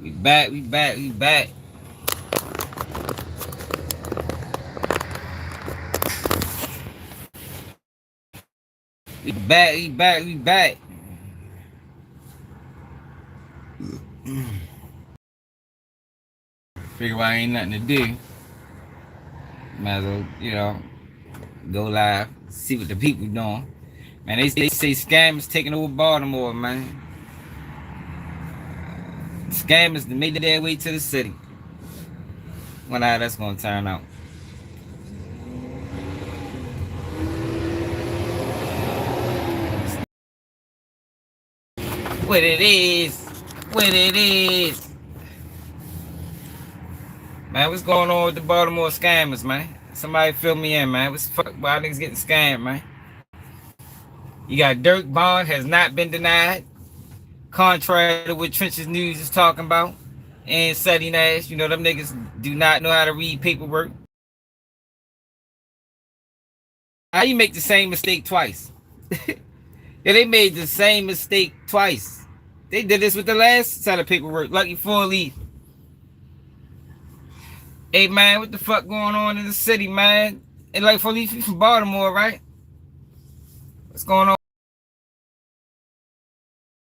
We back, we back, we back. We back, we back, we back. Figure out ain't nothing to do. Might as well, go live, see what the people doing. Man, they say scammers taking over Baltimore, man. Scammers made their way to the city. Wonder how that's gonna turn out. What it is, what it is. Man, what's going on with the Baltimore scammers, man? Somebody fill me in, man. What's the fuck? Why niggas getting scammed, man? You got Durk bond has not been denied, contrary to what Trench's News is talking about. And Suddy Nash, them niggas do not know how to read paperwork. How you make the same mistake twice? Yeah, they made the same mistake twice. They did this with the last set of paperwork, Lucky 4-Leaf. Hey, man, what the fuck going on in the city, man? And like 4-Leaf, you from Baltimore, right? What's going on?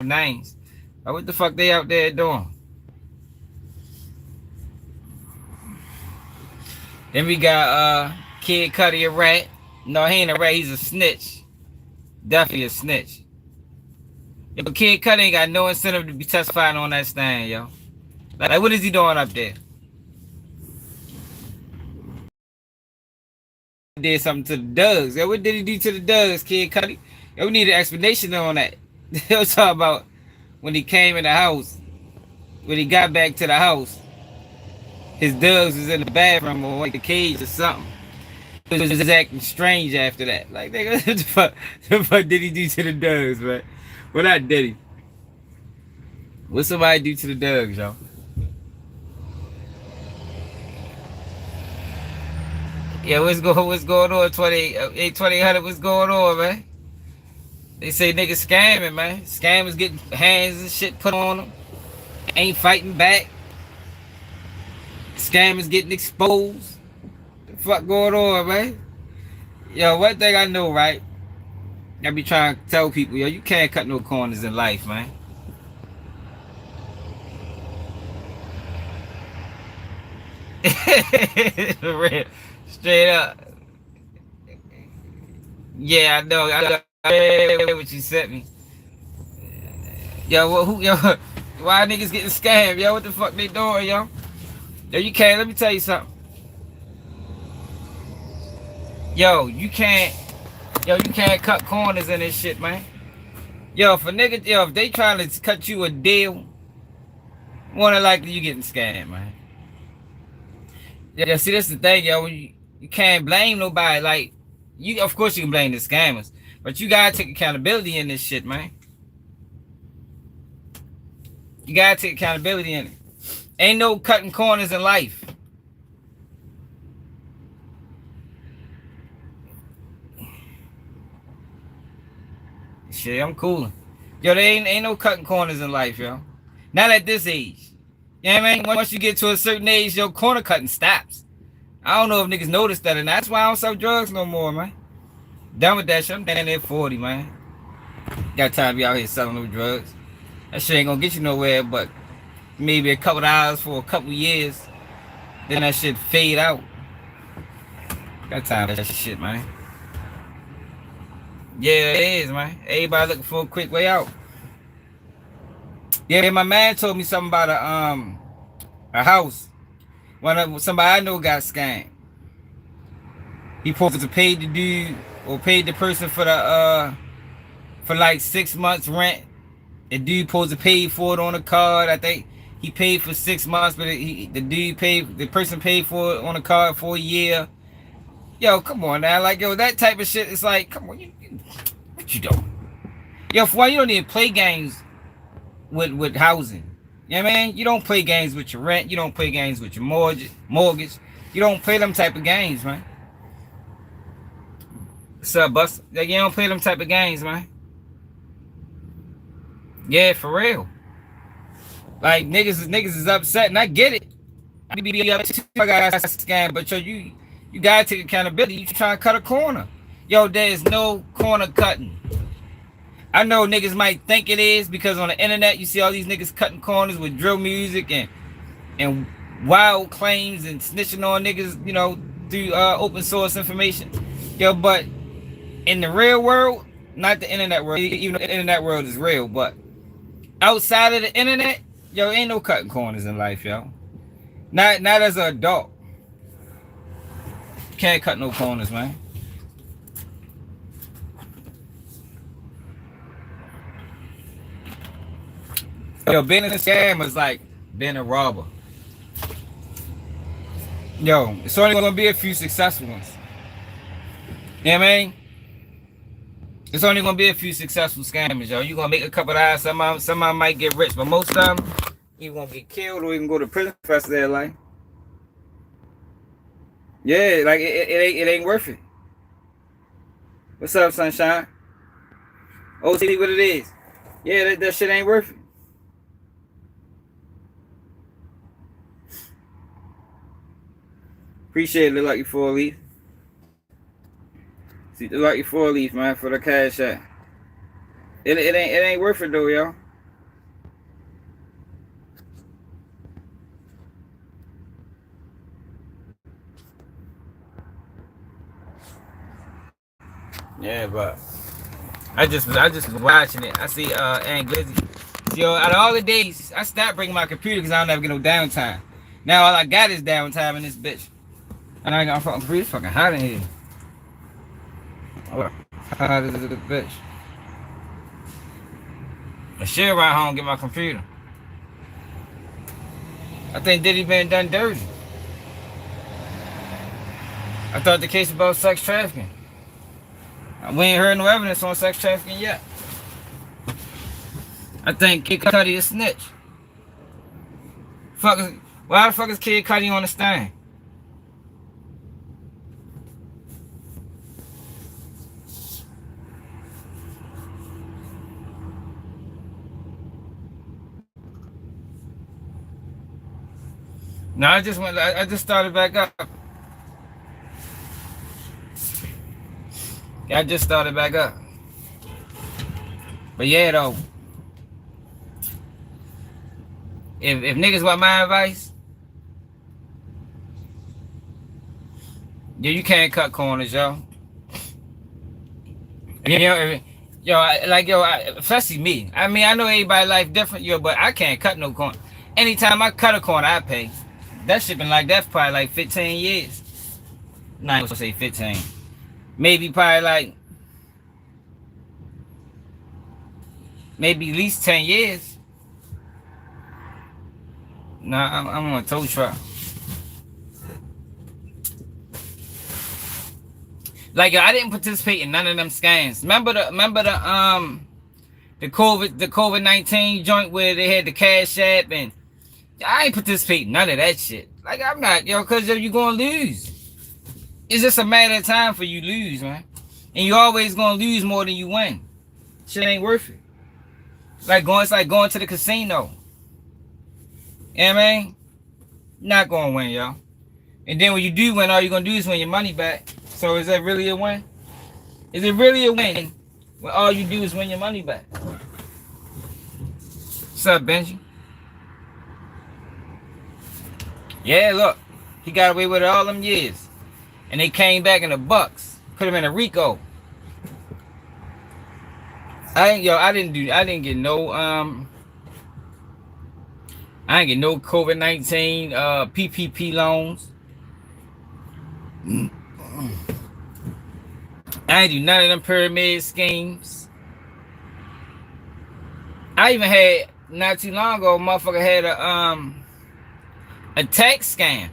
Names. What the fuck they out there doing? Then we got Kid Cudi, a rat. No, he ain't a rat, he's a snitch. Definitely a snitch. Yeah, but Kid Cudi ain't got no incentive to be testifying on that stand, yo. Like, what is he doing up there? He did something to the Dugs. Yo, what did he do to the Dugs, Kid Cudi? Yo, we need an explanation on that. They was talking about when he came in the house, when he got back to the house, his Dugs was in the bathroom or like the cage or something. He was acting strange after that. Like, nigga, what the fuck did he do to the Dugs, man? What not did he? What somebody do to the Dugs, yo? Yeah, what's going on? 2800, what's going on, man? They say niggas scamming, man. Scammers getting hands and shit put on them. Ain't fighting back. Scammers getting exposed. What the fuck going on, man? Yo, one thing I know, right? I be trying to tell people, yo, you can't cut no corners in life, man. For real. Straight up. Yeah, I know. I know what you sent me. Yo, why niggas getting scammed, yo? What the fuck they doing, yo? Yo, you can't, let me tell you something. You can't cut corners in this shit, man. Yo, if they trying to cut you a deal, more than likely you getting scammed, man. Yeah, see, that's the thing, yo. You can't blame nobody. Like, of course you can blame the scammers, but you gotta take accountability in this shit, man. You gotta take accountability in it. Ain't no cutting corners in life. Shit, I'm coolin'. Yo, there ain't no cutting corners in life, yo. Not at this age. You know what I mean? Once you get to a certain age, your corner cutting stops. I don't know if niggas noticed that, and that's why I don't sell drugs no more, man. Done with that shit. I'm down there 40, man. Got time to be out here selling no drugs. That shit ain't gonna get you nowhere, but maybe a couple of hours for a couple of years. Then that shit fade out. Got time for that shit, man. Yeah, it is, man. Everybody looking for a quick way out. Yeah, my man told me something about a house. Somebody I know got scammed. He supposed to pay the dude or paid the person for like 6 months rent. The dude supposed to pay for it on a card. I think he paid for 6 months, but the person paid for it on a card for a year. Yo, come on now, like, yo, that type of shit is like, come on, what you doing? Yo, for why you don't even play games with housing. You know what I mean? You don't play games with your rent. You don't play games with your mortgage. You don't play them type of games, man. What's up, Buster? Like, you don't play them type of games, man. Yeah, for real. Like niggas is upset, and I get it. I be upset too. I got scam, but yo, you gotta take accountability. You trying to cut a corner. Yo, there's no corner cutting. I know niggas might think it is because on the internet you see all these niggas cutting corners with drill music and wild claims and snitching on niggas, you know, through open source information. Yo, but in the real world, not the internet world, even though the internet world is real, but outside of the internet, yo, ain't no cutting corners in life, yo. Not as an adult. Can't cut no corners, man. Yo, being a scam is like being a robber. Yo, it's only gonna be a few successful ones. You know what I mean? It's only gonna be a few successful scammers, yo. You gonna make a couple of eyes, somebody might get rich, but most of them, you gonna get killed or you can go to prison for the rest of their life. Yeah, like it ain't worth it. What's up, sunshine? Oh, see what it is. Yeah, that shit ain't worth it. Appreciate it, Lucky 4 Leaf. See the Lucky 4 Leaf, man, for the cash out. It ain't worth it though, yo. Yeah, but I just was watching it. I see Aunt Glizzy. Yo, out of all the days, I stopped bringing my computer because I don't ever get no downtime. Now all I got is downtime in this bitch. And I got a fucking computer. It's fucking hot in here. Oh, hot as a bitch. I should ride home and get my computer. I think Diddy been done dirty. I thought the case about sex trafficking. We ain't heard no evidence on sex trafficking yet. I think Kid Cudi is snitch. Why the fuck is Kid Cudi on the stand? No, I just started back up. I just started back up. But yeah, though. If niggas want my advice, you can't cut corners, yo. You know, especially me. I mean, I know everybody's life different, yo, but I can't cut no corner. Anytime I cut a corner, I pay. That shit been like that for probably like 15 years. Nah, I ain't gonna say 15. Maybe probably like, maybe at least 10 years. Nah, I'm on a tow truck. Like, I didn't participate in none of them scams. Remember the COVID-19 joint where they had the cash app, and I ain't participate in none of that shit. Like, I'm not, yo, cause you're gonna lose. It's just a matter of time for you lose, man. And you always gonna lose more than you win. Shit ain't worth it. It's like going to the casino. You know what I mean? Not gonna win, yo. And then when you do win, all you're gonna do is win your money back. So is that really a win? Is it really a win when all you do is win your money back? What's up, Benji? Yeah, look. He got away with it all them years. And they came back in the bucks. Put him in a Rico. I didn't get no COVID-19 PPP loans. I ain't do none of them pyramid schemes. I even had, not too long ago, a motherfucker had a tax scam.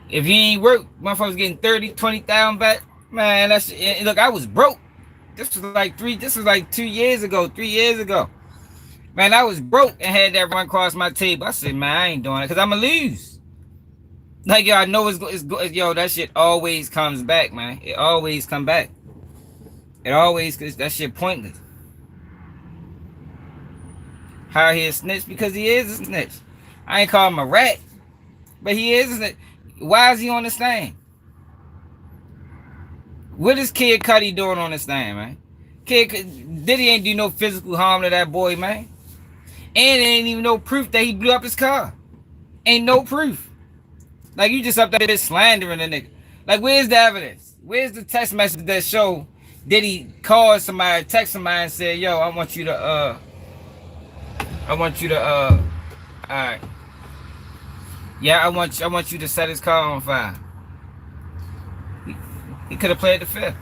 If you ain't work, motherfuckers getting 30, 20,000 back. Man, that's, look, I was broke. This was like 2 years ago, 3 years ago. Man, I was broke and had that run across my table. I said, man, I ain't doing it because I'm going to lose. Like, yo, I know yo, that shit always comes back, man. It always come back. It always, cause that shit pointless. how he is snitch because he is a snitch. I ain't call him a rat, but he is a snitch. Why is he on the stand? What is Kid Cudi doing on the stand, man? Diddy ain't do no physical harm to that boy, man. And there ain't even no proof that he blew up his car. Ain't no proof. Like, you just up there slandering the nigga. Like, where's the evidence? Where's the text message that show Diddy called somebody, text somebody and said, yo, I want you to, alright. Yeah, I want you to set his car on fire. He could have played the fifth.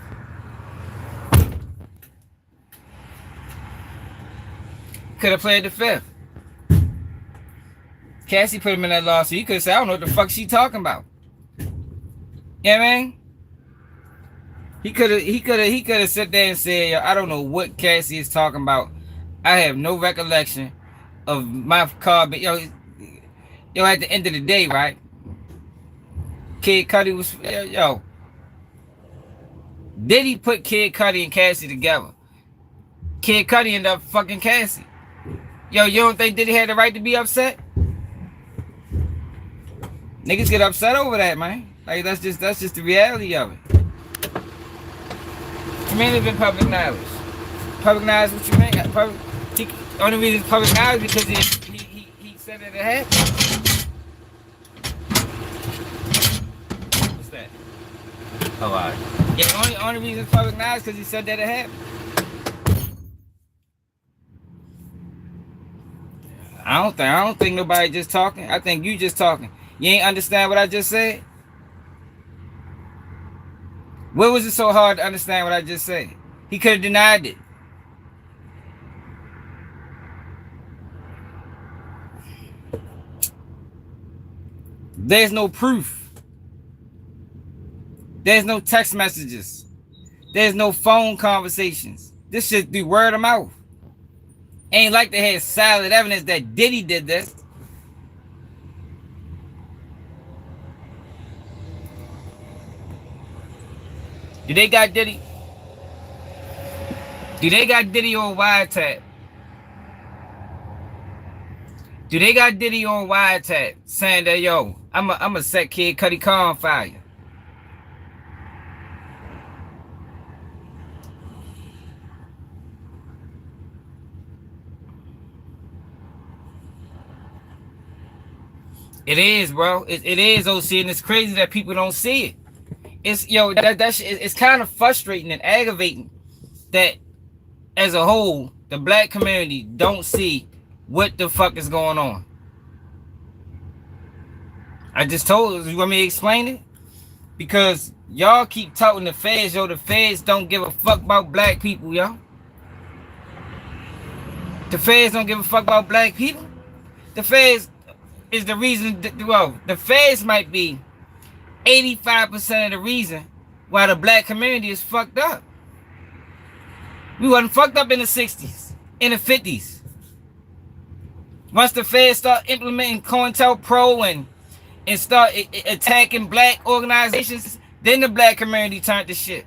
Could have played the fifth. Cassie put him in that lawsuit. He could have said, I don't know what the fuck she talking about. You know what I mean? He could have sat there and said, yo, I don't know what Cassie is talking about. I have no recollection of my car, but yo, at the end of the day, right? Kid Cudi was, yo. Diddy put Kid Cudi and Cassie together. Kid Cudi ended up fucking Cassie. Yo, you don't think Diddy had the right to be upset? Niggas get upset over that, man. Like, that's just the reality of it. What you mean it's been public knowledge? Public knowledge, what you mean? Only reason it's public knowledge because he said that it happened. What's that? Oh, all right. Yeah, only reason it's public knowledge because he said that it happened. I don't think nobody just talking. I think you just talking. You ain't understand what I just said? What was it so hard to understand what I just said? He could have denied it. There's no proof. There's no text messages. There's no phone conversations. This shit be word of mouth. Ain't like they had solid evidence that Diddy did this. Do they got Diddy? Do they got Diddy on wiretap? Do they got Diddy on wiretap saying that, yo, I'm a set Kid Cudi car on fire? It is, bro. It is, OC, and it's crazy that people don't see it. It's, yo, it's kind of frustrating and aggravating that as a whole, the black community don't see what the fuck is going on. I just told you, want me to explain it? Because y'all keep talking the feds, yo, the feds don't give a fuck about black people, yo. The feds don't give a fuck about black people. The feds is the reason, well, the feds might be 85% of the reason why the black community is fucked up. We wasn't fucked up in the 60s, in the 50s. Once the feds start implementing COINTELPRO and start attacking black organizations, then the black community turned to shit.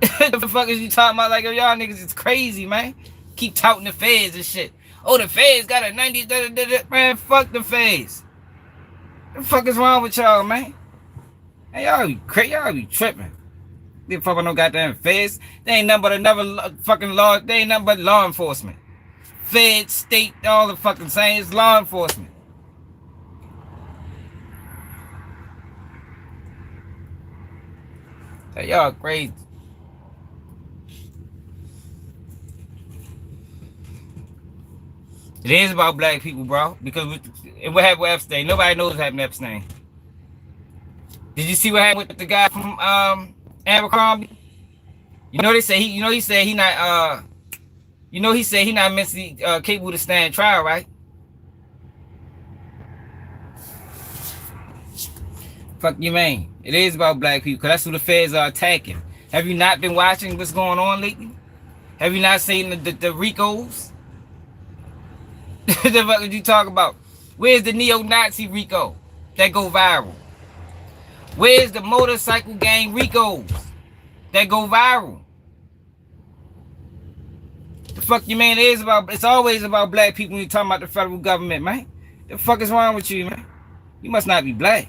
The fuck is you talking about? Like, y'all niggas is crazy, man. Keep touting the feds and shit. Oh, the feds got a 90, man, fuck the feds. What the fuck is wrong with y'all, man? Hey, y'all be crazy, y'all be tripping. They fucking no goddamn feds. They ain't nothing but another fucking law. They ain't nothing but law enforcement. Feds, state, all the fucking same. It's law enforcement. Hey, y'all crazy. It is about black people, bro. Because what happened with Epstein? Nobody knows what happened to Epstein. Did you see what happened with the guy from Abercrombie? You know they say he said he not mentally capable to stand trial, right? Fuck you, man. It is about black people because that's who the feds are attacking. Have you not been watching what's going on lately? Have you not seen the Ricos? The fuck did you talk about? Where's the neo-Nazi Rico that go viral? Where's the motorcycle gang Ricos that go viral? The fuck you, man? It's always about black people when you talking about the federal government, man. The fuck is wrong with you, man? You must not be black.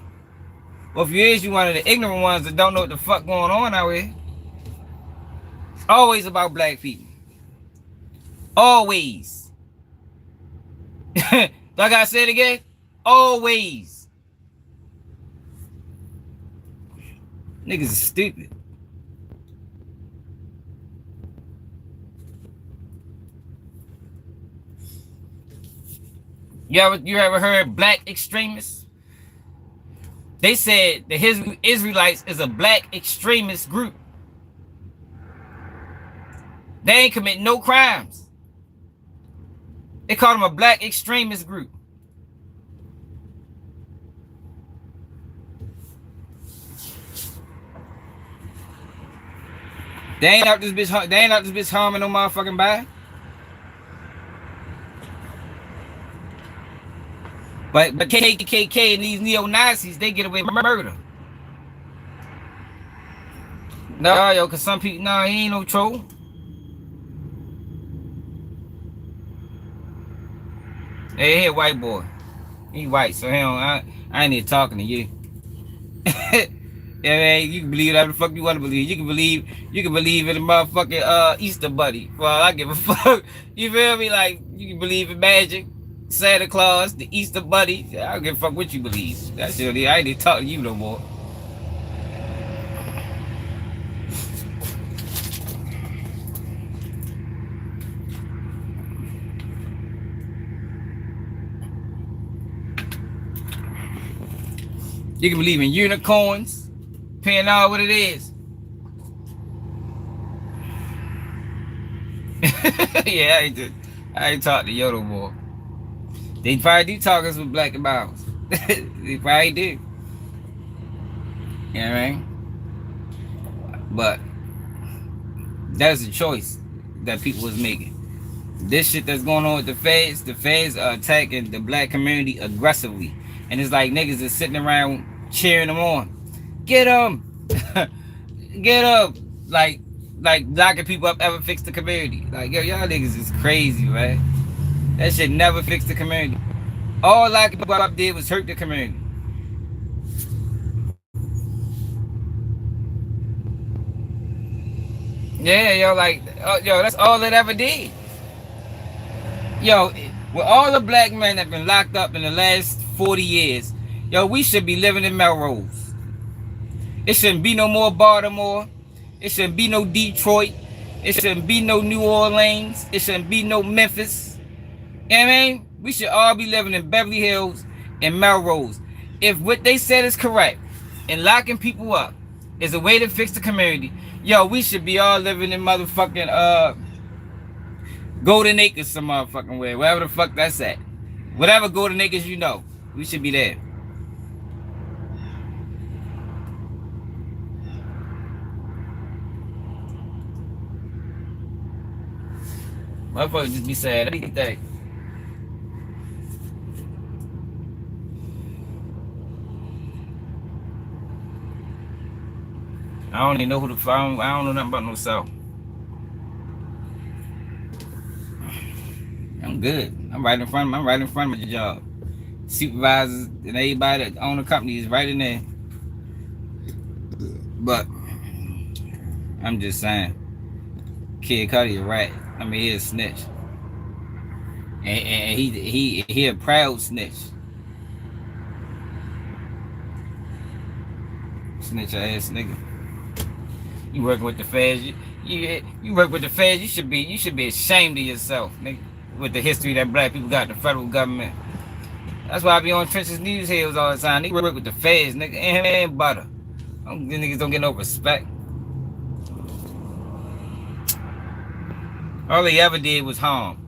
Well, if you is, you one of the ignorant ones that don't know what the fuck going on out here. It's always about black people. Always. Like I said again, always. Niggas is stupid. You ever heard black extremists? They said the Israelites is a black extremist group. They ain't commit no crimes. They call them a black extremist group. They ain't out this bitch harming no motherfucking body. But KKK and these neo-Nazis, they get away with murder. No, yo, cause some people, no, he ain't no troll. Hey, he a white boy. He white, so he don't, I ain't even talking to you. Yeah, man, you can believe whatever the fuck you want to believe. You can believe in the motherfucking Easter bunny. Well, I give a fuck. You feel me? Like, you can believe in magic, Santa Claus, the Easter bunny. I don't give a fuck what you believe. That's it. I ain't even talking to you no more. You can believe in unicorns, depending on what it is. Yeah, I ain't talk to Yoda more. They probably do talk us with black and miles. They probably do. You know what I mean? But that's a choice that people was making. This shit that's going on with the feds are attacking the black community aggressively. And it's like niggas is sitting around cheering them on. Get them! Get up! Like locking people up ever fix the community. Like, yo, y'all niggas is crazy, man. That shit never fixed the community. All locking people up did was hurt the community. Yeah, yo, like, yo, that's all it ever did. Yo, with all the black men that been locked up in the last 40 years, yo, we should be living in Melrose. It shouldn't be no more Baltimore. It shouldn't be no Detroit. It shouldn't be no New Orleans. It shouldn't be no Memphis. You know what I mean? We should all be living in Beverly Hills and Melrose. If what they said is correct and locking people up is a way to fix the community, yo, we should be all living in motherfucking Golden Acres some motherfucking way. Wherever the fuck that's at. Whatever Golden Acres you know. We should be there. Motherfuckers just be sad. What do you think? I don't even know who the fuck. I don't know nothing about no South. I'm good. I'm right in front of the job. Supervisors and everybody that own the company is right in there. But I'm just saying, Kid Cudi a rat. I mean, he a snitch, and he a proud snitch. Snitch ass nigga. You working with the feds? You work with the feds? You should be ashamed of yourself, nigga. With the history that black people got in the federal government. That's why I be on Trenches News Hills all the time. They work with the feds, nigga, and butter. These niggas don't get no respect. All they ever did was harm.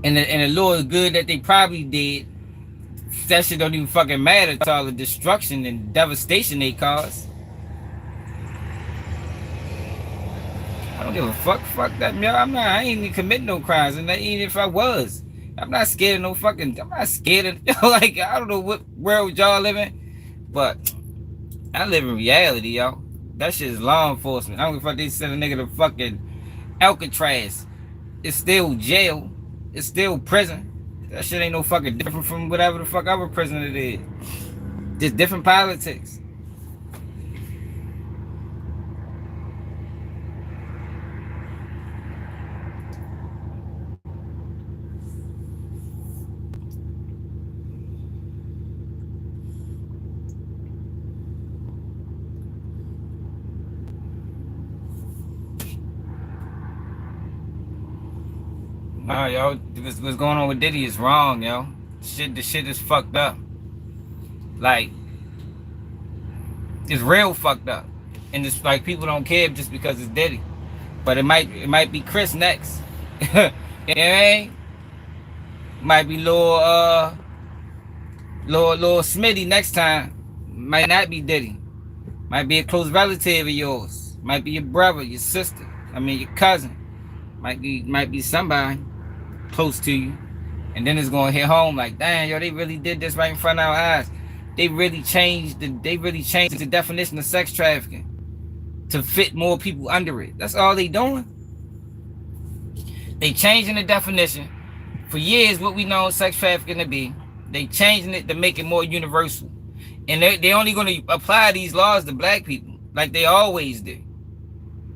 And the little good that they probably did, that shit don't even fucking matter to all the destruction and devastation they caused. I don't give a fuck. Fuck that. I ain't even committing no crimes. And even if I was, I'm not scared of no fucking, I'm not scared of, like, I don't know what world y'all live in, but I live in reality, y'all. That shit is law enforcement. I don't give a fuck they send a nigga to fucking Alcatraz. It's still jail. It's still prison. That shit ain't no fucking different from whatever the fuck other prison it is. Just different politics. Nah, yo, what's going on with Diddy is wrong, yo. The shit is fucked up. Like, it's real fucked up. And it's like people don't care just because it's Diddy. But it might be Chris next. You know what I mean? Might be Lil Smitty next time. Might not be Diddy. Might be a close relative of yours. Might be your brother, your sister. I mean your cousin. Might be somebody close to you. And then it's gonna hit home like, damn, yo, they really did this right in front of our eyes. They really changed the definition of sex trafficking to fit more people under it. That's all they doing. They changing the definition. For years, what we know sex trafficking to be, they changing it to make it more universal. And they only gonna apply these laws to black people, like they always do.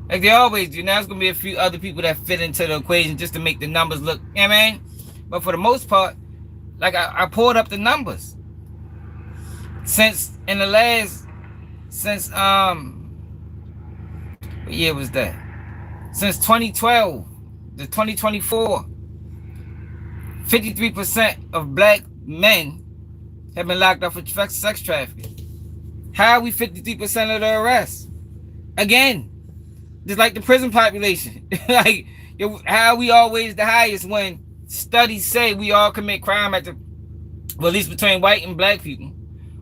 Like they always do. Now, there's going to be a few other people that fit into the equation just to make the numbers look, you know what I mean? But for the most part, like I pulled up the numbers. Since what year was that? Since 2012 to 2024, 53% of black men have been locked up for sex trafficking. How are we 53% of the arrests? Again, just like the prison population. Like, how are we always the highest when studies say we all commit crime at least between white and black people,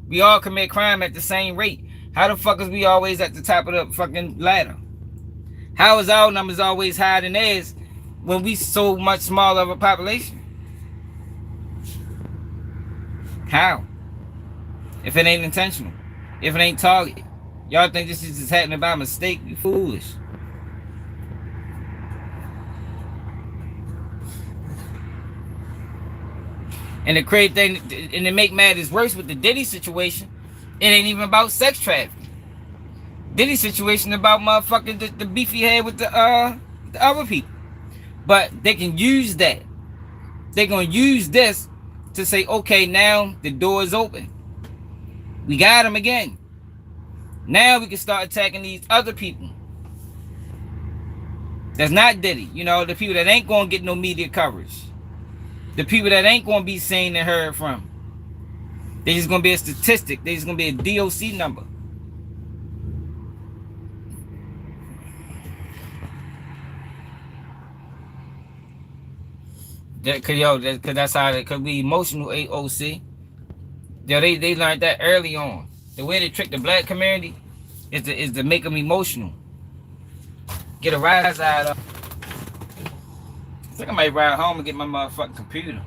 we all commit crime at the same rate. How the fuck is we always at the top of the fucking ladder? How is our numbers always higher than theirs when we so much smaller of a population? How? If it ain't intentional, if it ain't targeted. Y'all think this is just happening by mistake? You foolish. And the crazy thing, and to make matters worse with the Diddy situation, it ain't even about sex trafficking. Diddy situation about motherfucking the beef he had with the other people. But they can use that. They're gonna use this to say, okay, now the door is open. We got him again. Now we can start attacking these other people. That's not Diddy. You know, the people that ain't gonna get no media coverage. The people that ain't gonna be seen and heard from. They just gonna be a statistic. They just gonna be a DOC number. Cause that's how it could be emotional AOC. Yo, they learned that early on. The way they trick the black community is to make them emotional. Get a rise out of. I think I might ride home and get my motherfucking computer.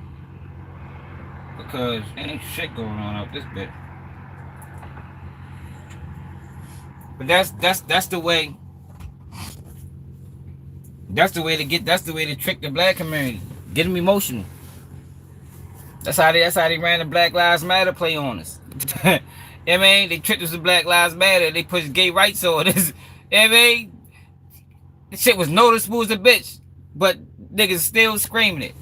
Because there ain't shit going on out this bit. But that's the way. That's the way to trick the black community. Get them emotional. That's how they ran the Black Lives Matter play on us. You know what I mean? They tricked us with Black Lives Matter. They pushed gay rights on us. You know what I mean? This shit was noticeable as a bitch. But niggas still screaming it.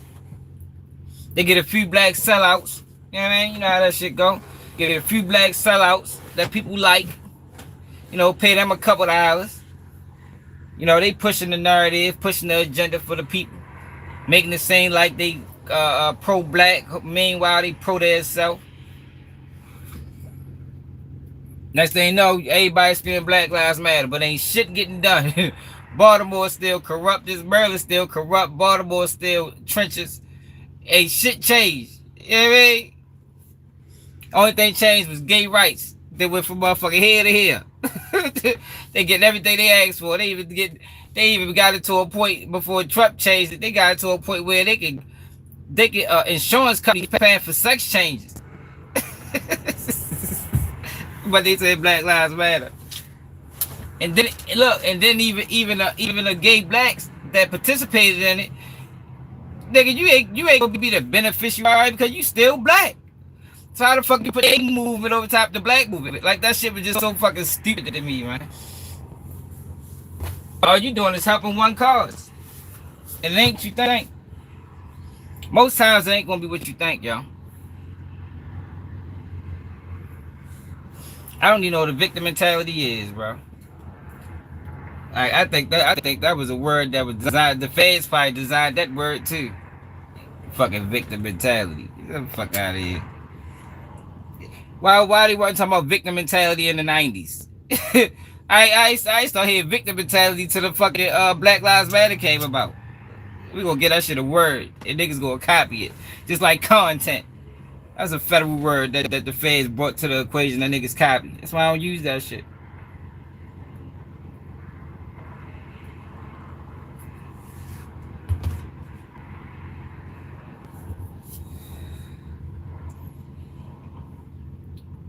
They get a few black sellouts. You know what I mean? You know how that shit go. Get a few black sellouts that people like. You know, pay them a couple of dollars. You know, they pushing the narrative, pushing the agenda for the people. Making it seem like they pro-black. Meanwhile, they pro their self. Next thing you know, everybody screaming Black Lives Matter, but ain't shit getting done. Baltimore still corrupt. This Maryland still corrupt. Baltimore still trenches. Ain't shit changed. You know what I mean? Only thing changed was gay rights. They went from motherfucking here to here. They getting everything they asked for. They even got it to a point before Trump changed it. They got it to a point where they can insurance companies paying for sex changes. But they said Black Lives Matter. And then look, and then even the gay blacks that participated in it, nigga, you ain't gonna be the beneficiary because you still black. So how the fuck you put a movement over top the black movement? Like that shit was just so fucking stupid to me, man. All you doing is helping one cause. And it ain't what you think. Most times it ain't gonna be what you think, yo. I don't even know what the victim mentality is, bro. I think that was a word that was designed. The feds probably designed that word too. Fucking victim mentality. Get the fuck out of here. Why they weren't talking about victim mentality in the 90s? I used to hear victim mentality till the fucking Black Lives Matter came about. We gonna get that shit a word, and niggas gonna copy it. Just like content. That's a federal word that the feds brought to the equation that niggas copy. That's why I don't use that shit.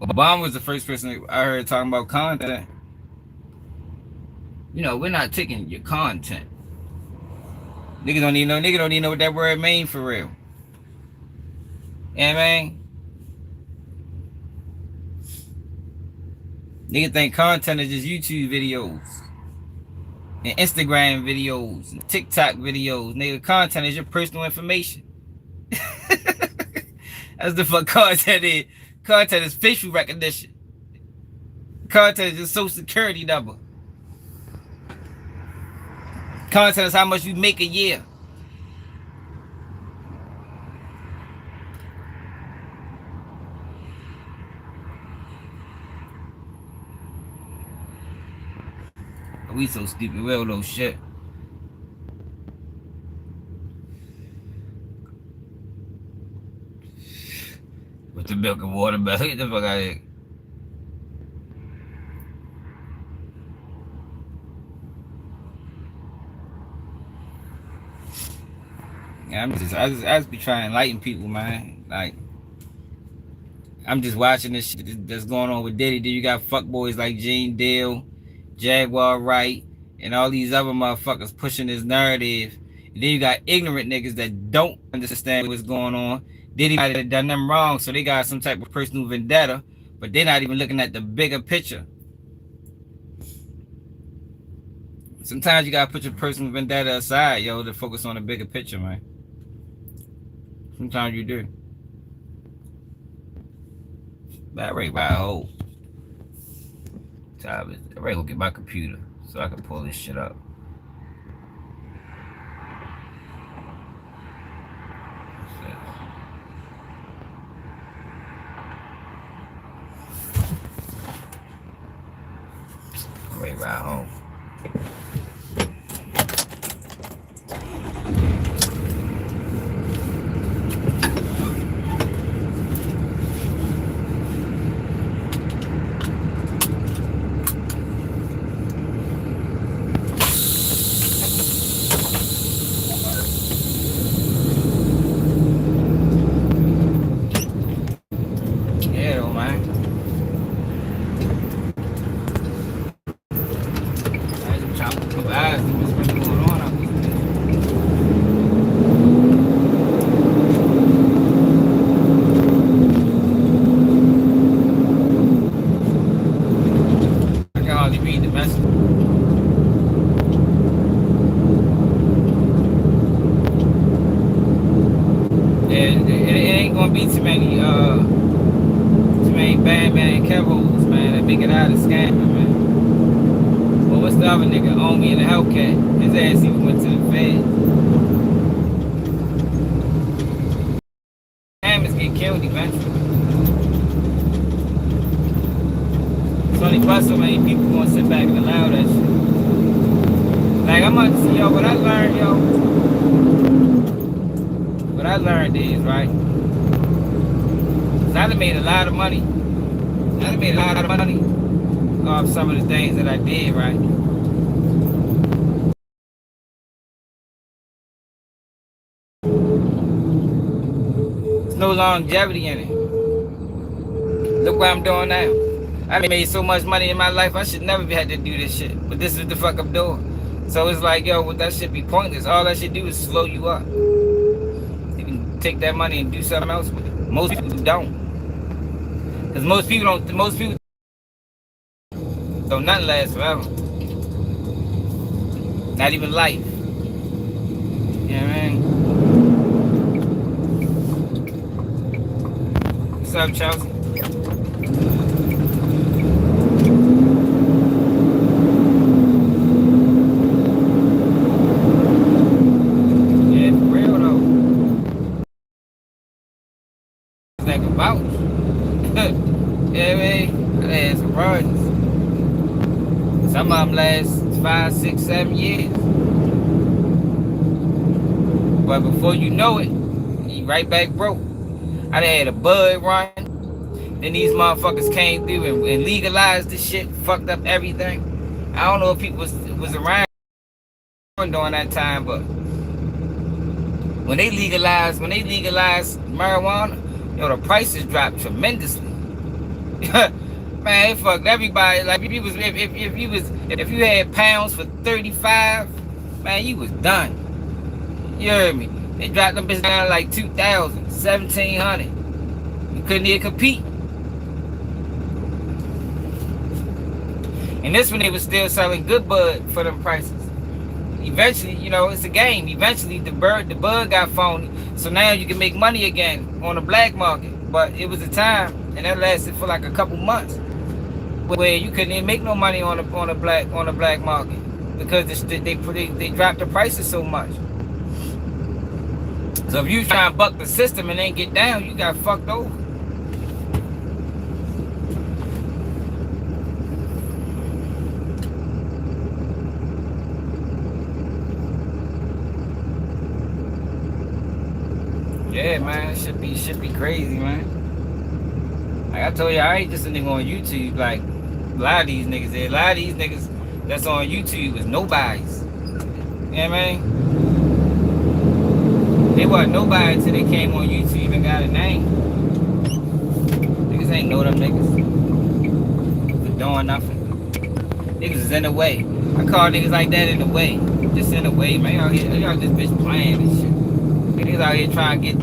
Obama was the first person I heard talking about content. You know, we're not taking your content. Niggas don't even know what that word mean for real. You know what I mean? Niggas think content is just YouTube videos and Instagram videos and TikTok videos. Nigga, content is your personal information. That's the fuck content is. Content is facial recognition. Content is your social security number. Content is how much you make a year. We so stupid, we don't know shit. With the milk and water, but get the fuck out of here. Yeah, I just be trying to enlighten people, man. Like, I'm just watching this shit that's going on with Diddy. Then you got fuckboys like Gene Deal, Jaguar Wright, and all these other motherfuckers pushing this narrative. And then you got ignorant niggas that don't understand what's going on. Diddy might have done them wrong, so they got some type of personal vendetta, but they're not even looking at the bigger picture. Sometimes you gotta put your personal vendetta aside, yo, to focus on the bigger picture, man. Sometimes you do. But I ready by a hole. I ready to go get my computer so I can pull this shit up. Right home. Some of the things that I did, right? There's no longevity in it. Look what I'm doing now. I made so much money in my life, I should never be had to do this shit. But this is the fuck I'm doing. So it's like, yo, would that shit be pointless? All that shit do is slow you up. You can take that money and do something else with it. Most people don't. Because most people don't nothing last forever. Not even life. You know what I mean? What's up, Chelsea? Yeah, for real though. Think about it. Yeah, man. I had some runs. Some of them last 5, 6, 7 years. But before you know it, you right back broke. I done had a bud run. Then these motherfuckers came through and legalized this shit, fucked up everything. I don't know if people was around during that time, but when they legalized marijuana, yo, the prices dropped tremendously. Man, it fucked everybody. Like if you had pounds for 35, man, you was done. You heard me? They dropped them bitches down like 2,000, 1,700. You couldn't even compete. And this one they was still selling good bud for them prices. Eventually, you know, it's a game. Eventually the bud got phony. So now you can make money again on the black market. But it was a time, and that lasted for like a couple months, where you couldn't even make no money on the black market because they dropped the prices so much. So if you try and buck the system and ain't get down, you got fucked over. Yeah, man, it should be crazy, man. Like I told you, I ain't just a nigga on YouTube. Like a lot of these niggas that's on YouTube is nobodies. You know what I mean? They wasn't nobody until they came on YouTube and got a name. Niggas ain't know them niggas for doing nothing. Niggas is in the way. I call niggas like that in the way. Just in the way, man. Y'all this bitch playing and shit. Niggas out here trying to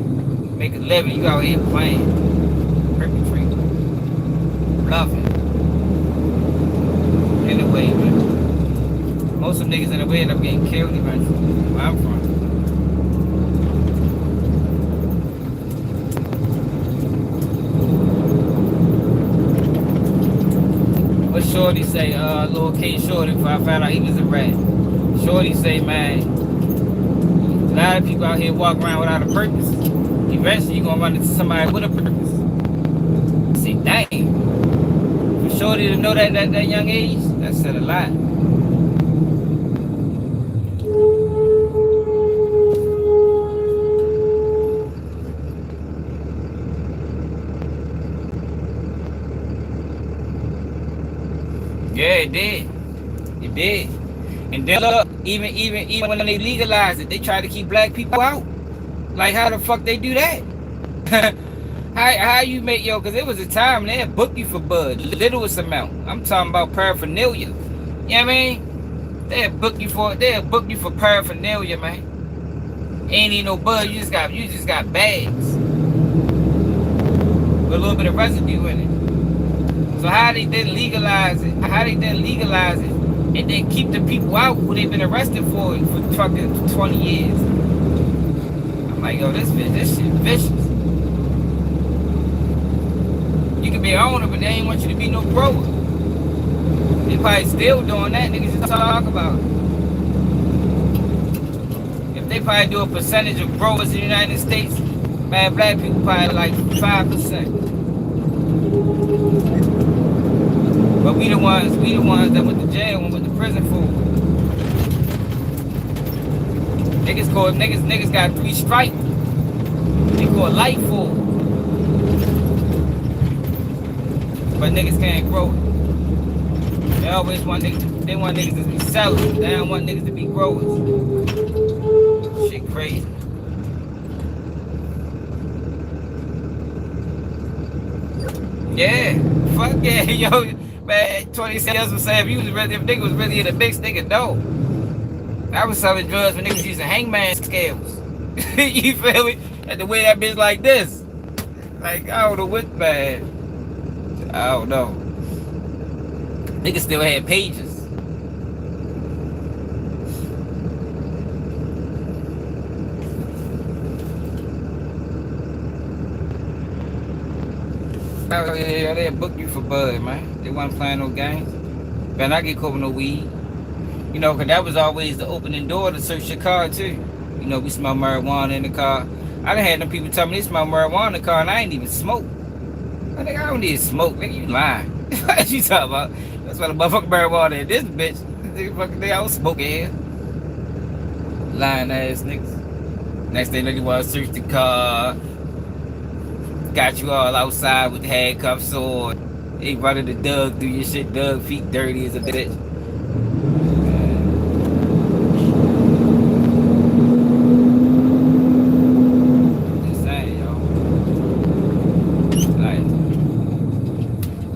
make a living. You out here playing. Perpetrating. Bluffing. In the way, man. Most of them niggas in the way end up getting killed eventually. Where I'm from. What Shorty say, Lil K Shorty, before I found out he was a rat. Shorty say, man, a lot of people out here walk around without a purpose. Eventually you're gonna run into somebody with a purpose. See, dang. For Shorty to know that at that young age, that said a lot. Yeah, it did. It did. And then look, even when they legalized it, they try to keep black people out. Like how the fuck they do that? how you make because it was a time they had booked you for bud, littlest amount. I'm talking about paraphernalia. You know what I mean? They had booked you for paraphernalia, man. Ain't even no bud, you just got bags. With a little bit of residue in it. So how they then legalize it? And then keep the people out who they've been arrested for fucking 20 years. I'm like, yo, this shit vicious. You can be an owner, but they ain't want you to be no grower. They probably still doing that. Niggas just talk about it. If they probably do a percentage of growers in the United States, man, black people probably like 5%. But we the ones that went to jail and went to prison for. Niggas got 3 stripes. They call life for. But niggas can't grow it. They always want niggas to be sellers. They don't want niggas to be growers. Shit crazy. Yeah. Fuck yeah, yo. man. 20 years was saying if nigga was really in the mix, nigga, no. I was selling drugs when niggas using hangman scales. You feel me? And the way that bitch like this. Like, I don't know what, man. I don't know. Niggas still had pages. Oh yeah, they book you for bud, man. They wasn't playing no games. Man, I get caught with no weed. You know, cause that was always the opening door to search your car too. You know, we smell marijuana in the car. I done had them people tell me they smell marijuana in the car and I ain't even smoke. I think I don't need smoke, nigga, you lying. What you talking about? That's why the motherfucking marijuana in this bitch. Nigga, I was smoking here. Lying ass niggas. Next thing they want to search the car. Got you all outside with the handcuffs on. They running the Doug through your shit. Doug feet dirty as a bitch. Just saying, yo. Like,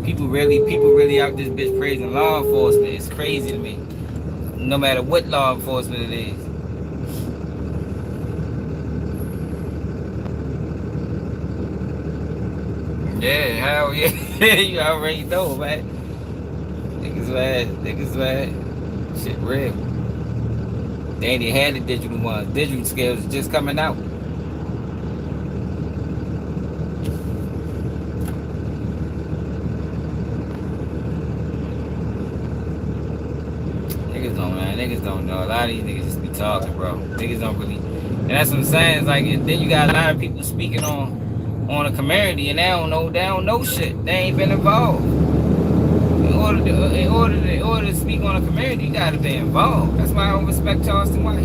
people really out this bitch praising law enforcement. It's crazy to me. No matter what law enforcement it is. Yeah, hell yeah. You already know, man. Niggas mad. Shit real. They ain't even had the digital ones. Digital scales just coming out. Niggas don't know. A lot of these niggas just be talking, bro. Niggas don't really. And that's what I'm saying. It's like, then you got a lot of people speaking on a community and they don't know shit. They ain't been involved. In order to speak on a community, you gotta be involved. That's why I don't respect Charleston White.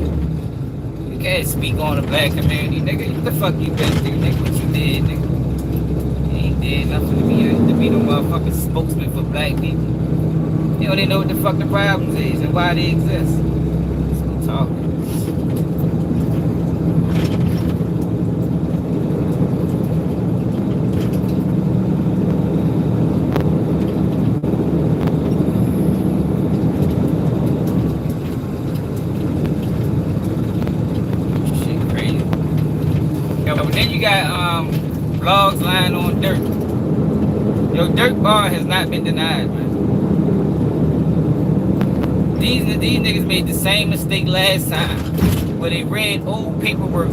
You can't speak on a black community, nigga. What the fuck you been through, nigga? What you did, nigga? You ain't did nothing to be no motherfucking spokesman for black people. You don't even know what the fuck the problems is and why they exist. So talking. Then you got blogs lying on Durk. Yo, Durk bar has not been denied, man. These niggas made the same mistake last time where they read old paperwork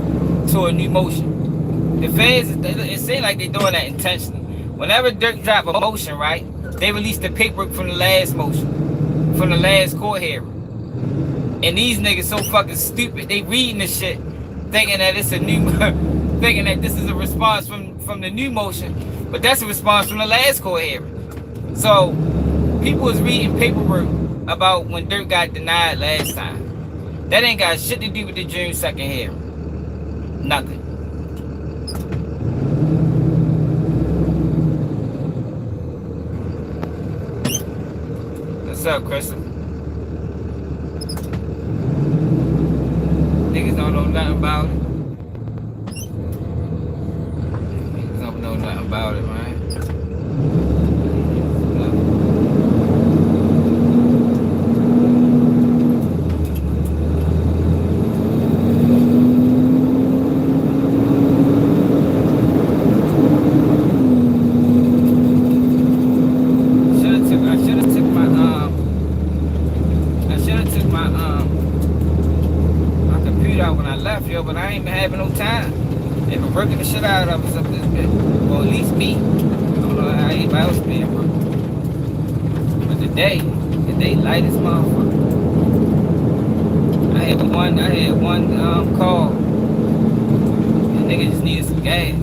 to a new motion. The feds, it seems like they doing that intentionally. Whenever Durk drop a motion, right, they release the paperwork from the last motion, from the last court hearing. And these niggas so fucking stupid, they reading this shit, thinking that it's a new, thinking that this is a response from the new motion, but that's a response from the last court hearing. So people was reading paperwork about when Durk got denied last time. That ain't got shit to do with the June 2nd hearing. Nothing. What's up, Crystal? Niggas don't know nothing about it. Niggas don't know nothing about it, man. But I ain't been having no time. They've been working the shit out of us up this bitch. Or at least me. I don't know how anybody else been working. But today light as motherfucker. I had one call. The nigga just needed some gas.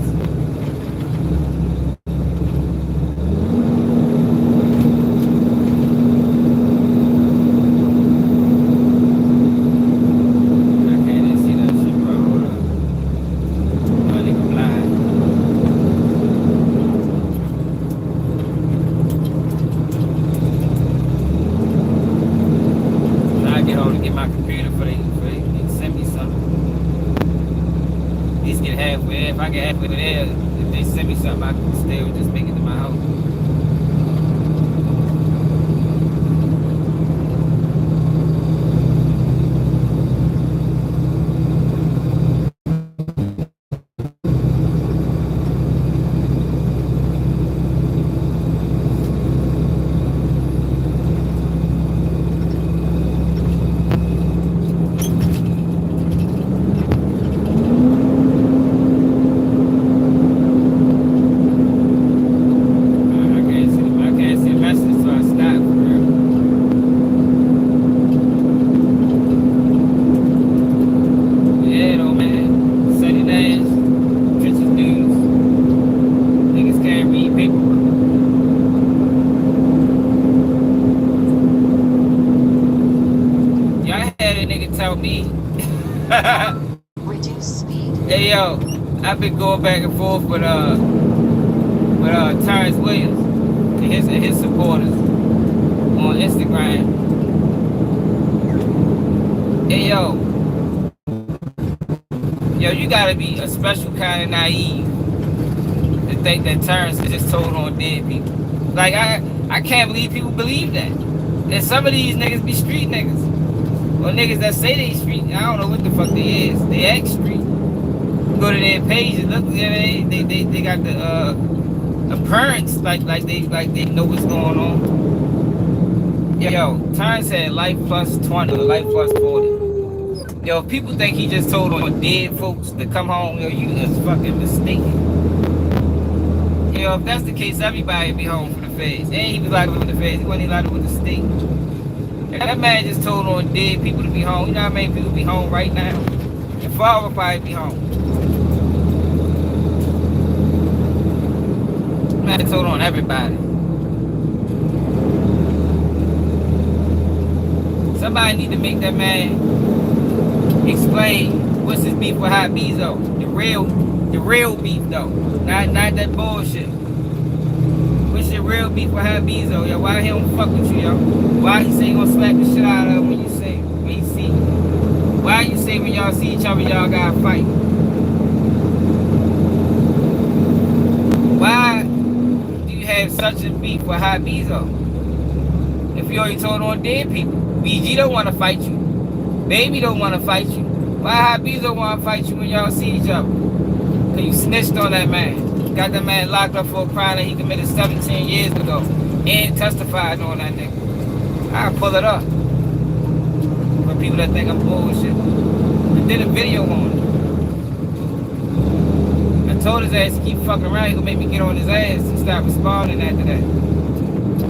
Reduce speed. Hey yo, I've been going back and forth with Tyrus Williams and his supporters on Instagram. Hey yo, you gotta be a special kind of naive to think that Tyrus is just told on dead people. Like I can't believe people believe that. And some of these niggas be street niggas. Or niggas that say they street, I don't know what the fuck they is. They act street. Go to their page and look, they got the appearance like they know what's going on. Yo, Tyrus had life plus 20 or life plus 40. Yo, if people think he just told on dead folks to come home, yo, you is fucking mistaken. Yo, if that's the case, everybody be home for the feds. And he was locked up with the feds. He wasn't locked up with the state. That man just told on dead people to be home. You know how many people be home right now? And Father will probably be home. Man told on everybody. Somebody need to make that man explain what's his beef with Hot Bezo. The real beef though. Not that bullshit. What's your real beef with Hot Bezo, yo? Why he don't fuck with you, yo? Why he say he gonna slap the shit out of him when you see? Why you say when y'all see each other y'all gotta fight? Why do you have such a beef with Hot Bezo? If you already told on dead people. BG don't wanna fight you. Baby don't wanna fight you. Why Hot Bezo wanna fight you when y'all see each other? Cause you snitched on that man. Got that man locked up for a crime that he committed 17 years ago. And testified on that nigga. I'll pull it up. For people that think I'm bullshit. I did a video on it. I told his ass to keep fucking around. He gonna make me get on his ass and stop responding after that.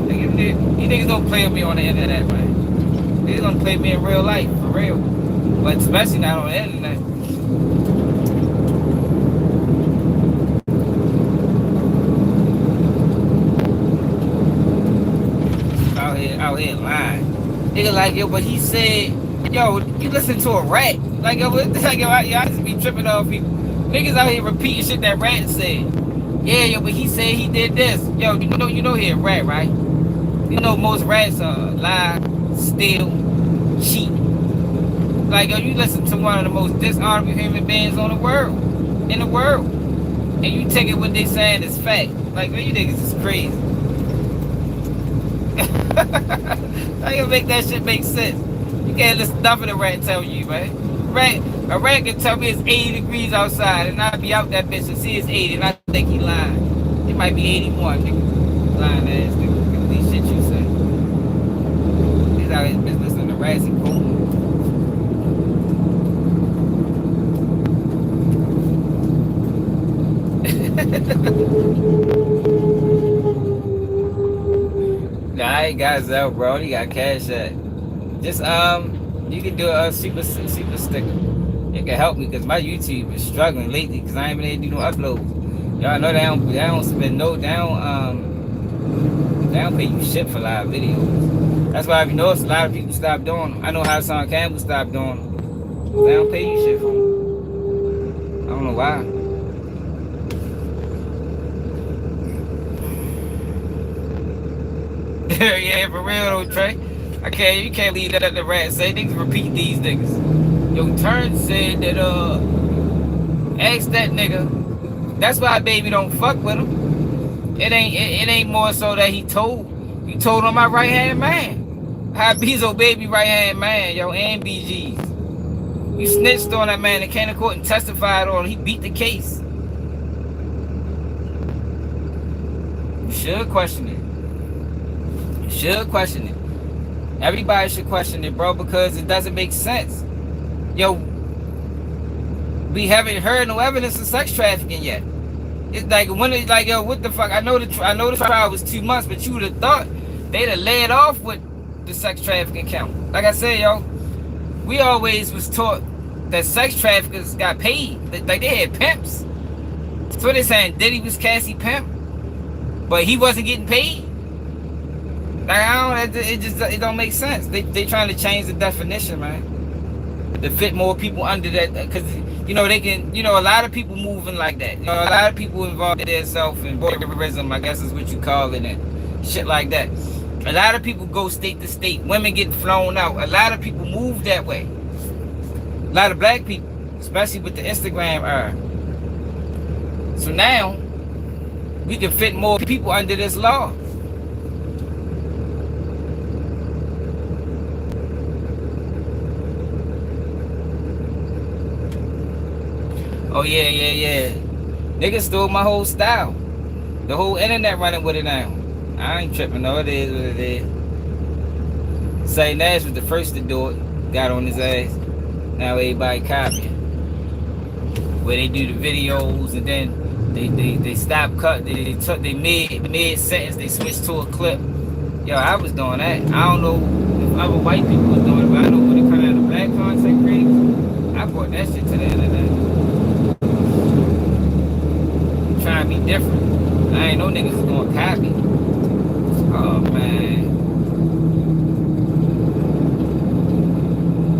Like, you niggas don't play with me on the internet, man. They're gonna play me in real life, for real. But especially not on the internet. Out here lying. Nigga like, yo, but he said, yo, you listen to a rat. Like, yo, I just be tripping off people. Niggas out here repeating shit that rat said. Yeah, yo, but he said he did this. Yo, you know he a rat, right? You know most rats lie, steal, cheat. Like, yo, you listen to one of the most dishonorable human beings in the world. And you take it what they saying as fact. Like, man, you niggas is crazy. How you make that shit make sense? You can't listen to nothing a rat tell you, man. A rat can tell me it's 80 degrees outside and I'll be out that bitch and see it's 80 and I think he lying. It might be 81, nigga. Lying ass nigga. Look at these shit you say. He's out here bitch listening to rats and cool. Nah, I ain't got Zell, bro. He got cash at. Just you can do a super sticker. It can help me because my YouTube is struggling lately because I ain't been able to do no uploads. Y'all know they don't spend no they don't pay you shit for live videos. That's why I've noticed a lot of people stop doing them. I know how Son Campbell stopped doing them. They don't pay you shit for them. I don't know why. Yeah, for real though, Trey. You can't leave that at the rat say. Niggas repeat these niggas. Yo, Turn said that ask that nigga. That's why baby don't fuck with him. It ain't more so that he told on my right hand man. High Bezo baby right hand man, yo, and BG's. You snitched on that man and came to court and testified on him. He beat the case. You should question it. Should question it. Everybody should question it, bro, because it doesn't make sense. Yo, we haven't heard no evidence of sex trafficking yet. It's like yo, what the fuck? I know the trial was 2 months, but you would have thought they'd have laid off with the sex trafficking count. Like I said, yo, we always was taught that sex traffickers got paid. Like they had pimps. So they're saying Diddy was Cassie pimp, but he wasn't getting paid. Like it don't make sense. They trying to change the definition, man. to fit more people under that, because you know they can, you know, a lot of people moving like that. You know, a lot of people involved in themselves in voyeurism, I guess is what you call it, and shit like that. A lot of people go state to state. Women get flown out. A lot of people move that way. A lot of black people, especially with the Instagram era. So now we can fit more people under this law. Oh yeah. Niggas stole my whole style. The whole internet running with it now. I ain't tripping, no, it is what it is. Say Nash was the first to do it. Got on his ass. Now everybody copying. Where they do the videos and then they stop cut. They mid sentence. They switch to a clip. Yo, I was doing that. I don't know if other white people was doing it, but I know when it comes out of black content creators, I brought that shit to the internet. Trying to be different. I ain't no niggas is gonna copy. Oh man.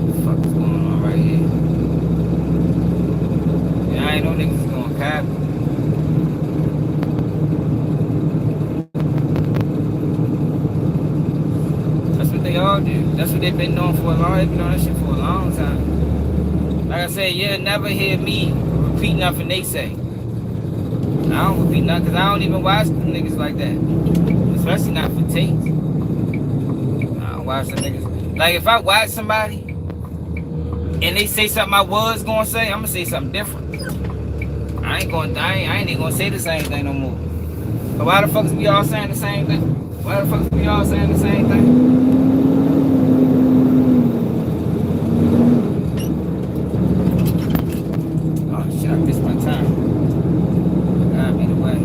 What the fuck is going on right here? Yeah, I ain't no niggas is gonna copy. That's what they all do. That's what they've been doing for a long. They've been doing that shit for a long time. Like I said, you'll never hear me repeat nothing they say. I don't repeat nothing because I don't even watch them niggas like that. Especially not for tapes. I don't watch them niggas. Like if I watch somebody and they say something I was gonna say, I'm gonna say something different. I ain't even gonna say the same thing no more. But why the fuck is we all saying the same thing? Why the fuck is we all saying the same thing? Oh shit, I missed my time. Gotta be the way.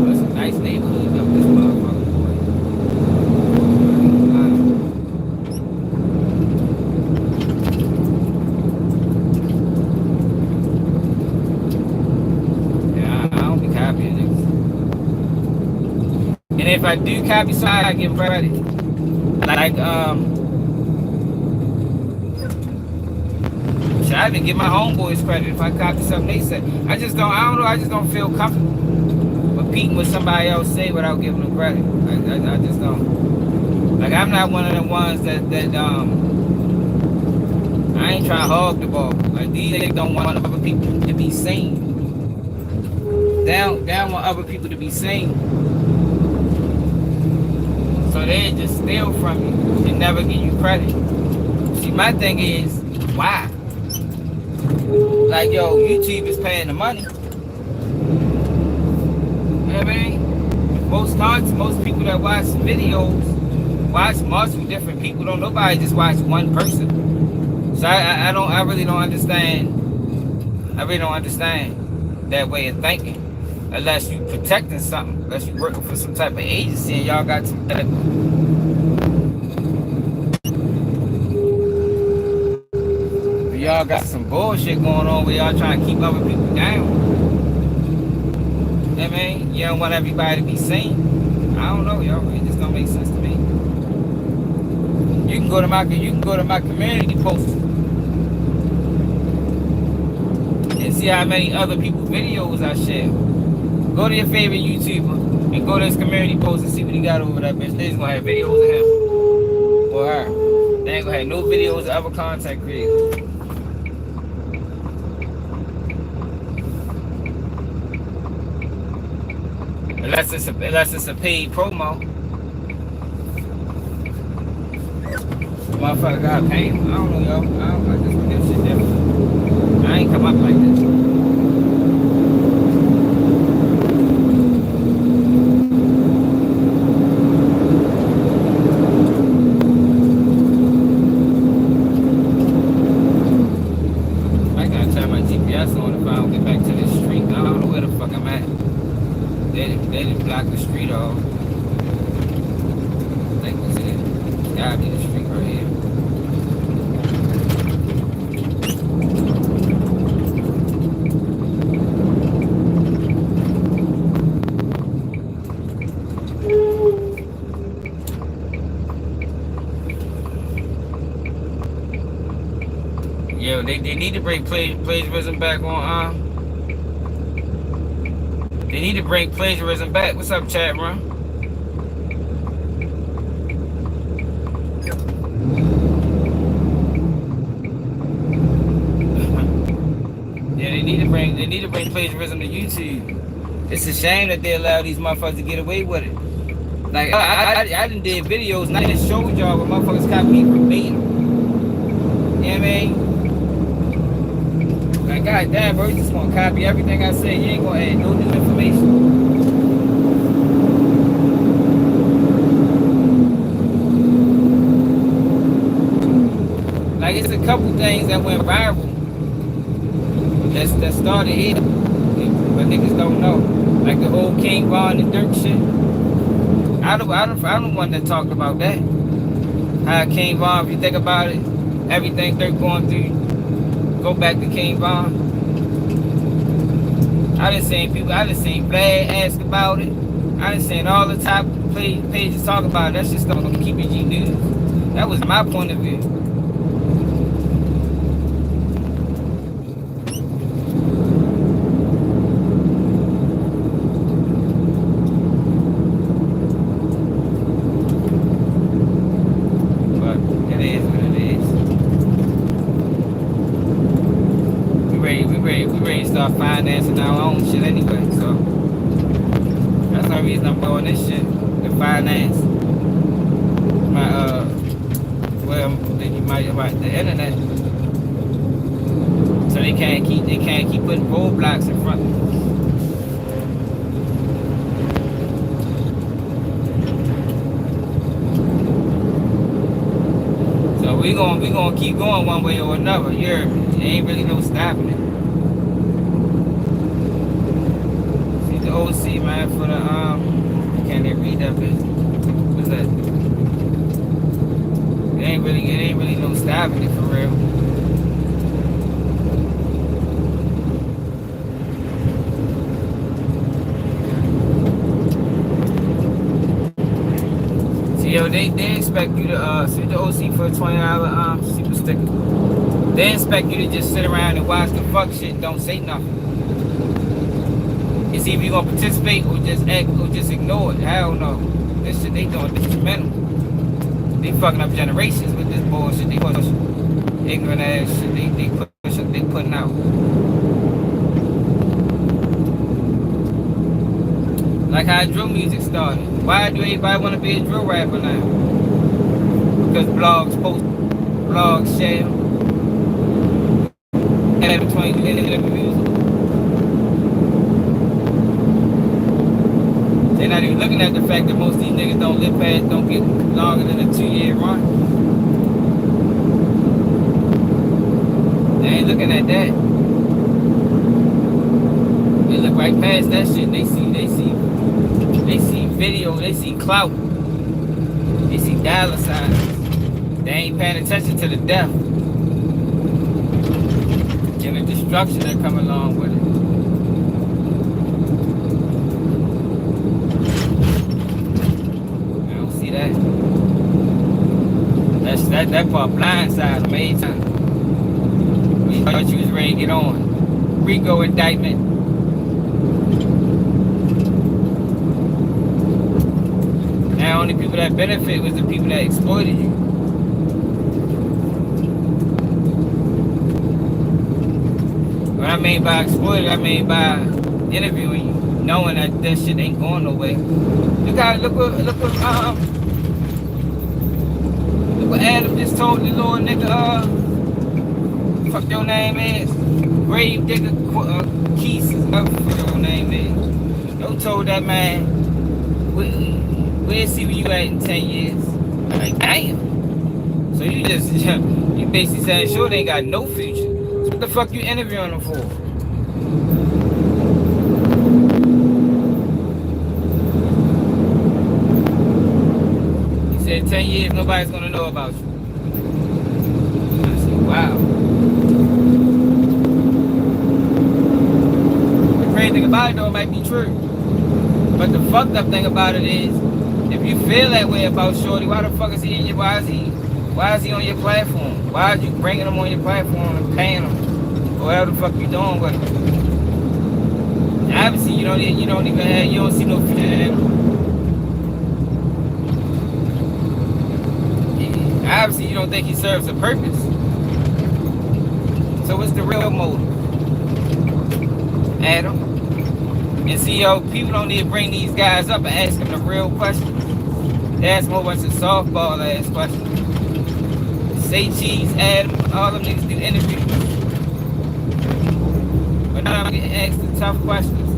That's a nice neighborhood up this motherfucker, boy. Yeah, I don't be copying niggas. And if I do copy somebody, I give credit. Like, should I even give my homeboys credit if I copy something they say? I just don't feel comfortable repeating what somebody else say without giving them credit. I just don't. Like, I'm not one of the ones that I ain't trying to hog the ball. Like, these niggas don't want other people to be seen. They don't want other people to be seen. So they just steal from you and never give you credit. See, my thing is, why? Like, yo, YouTube is paying the money. You know what I mean? Most people that watch videos watch multiple different people. Don't nobody just watch one person. So I really don't understand. I really don't understand that way of thinking. Unless you protecting something, unless you working for some type of agency and y'all got some type of... Y'all got some bullshit going on where y'all trying to keep other people down. You know what I mean? You don't want everybody to be seen. I don't know, y'all. It just don't make sense to me. You can go to my community post and see how many other people's videos I share. Go to your favorite YouTuber and go to his community post and see what he got over that bitch. They just gonna have videos of him or her. They ain't gonna have no videos of other content creators. Unless it's a paid promo. Motherfucker got paid. I don't know, yo. I just do this shit different. I ain't come up like this. I gotta turn my GPS on if I don't get back to this street. I don't know where the fuck I'm at. They didn't block the street off. I think that's it. It's gotta be the street right here. Yo, they need to bring plagiarism back on. They need to bring plagiarism back. What's up, chat, bro? Yeah, they need to bring plagiarism to YouTube. It's a shame that they allow these motherfuckers to get away with it. Like I done did videos and I just showed y'all where motherfuckers copy me verbatim. You know what I mean? Like, god damn, bro, you just gonna copy everything I say. You ain't gonna add no new information. Like, it's a couple things that went viral that started here, but niggas don't know. Like the whole King Von and Durk shit. I'm the one that talked about that. How King Von, if you think about it, everything Durk going through, go back to King Von. I done seen Vlad ask about it. I done seen all the top pages talk about it. That's just gonna keep it G News. That was my point of view. Start financing our own shit anyway, so that's the reason I'm doing this shit to finance my the internet, so they can't keep putting roadblocks in front of me. So we gonna keep going one way or another. You heard me? There ain't really no stopping it. OC, man, for the can't they read that bitch? What's that? It ain't really no stopping it for real. See, yo, they expect you to see the OC for a $20 super sticker. They expect you to just sit around and watch the fuck shit and don't say nothing. It's either you gonna participate or just act or just ignore it. Hell no. This shit they doing detrimental. They fucking up generations with this bullshit. They push ignorant ass shit. They putting out. Like how drill music started. Why do everybody want to be a drill rapper now? Because blogs share. And between music. They're not even looking at the fact that most of these niggas don't get longer than a 2-year run. They ain't looking at that. They look right past that shit. They see video, they see clout. They see dollar signs. They ain't paying attention to the death and the destruction that come along with it. That part blindsided me every time. We thought you was ready to get on. Rico indictment. Now only people that benefit was the people that exploited you. What I mean by exploited, I mean by interviewing you, knowing that shit ain't going nowhere. Look what Adam just told the little nigga, fuck your name is, Grave Digger Keys, fuck your name is. Yo told that man, we'll see where you at in 10 years. I'm like, damn. So you basically saying, sure, they ain't got no future. So what the fuck you interviewing them for? In 10 years, nobody's gonna know about you. I say, wow. The crazy thing about it, though, it might be true. But the fucked up thing about it is, if you feel that way about Shorty, why the fuck is he in your, why is he Why is he on your platform? Why are you bringing him on your platform and paying him? Or whatever the fuck you doing with him? Obviously, you don't see no future in him. Obviously, you don't think he serves a purpose. So what's the real motive, Adam? And see, people don't need to bring these guys up and ask them the real questions. They ask them a whole bunch of softball ass questions. Say cheese, Adam, all them niggas do interviews. But now I'm getting asked the tough questions.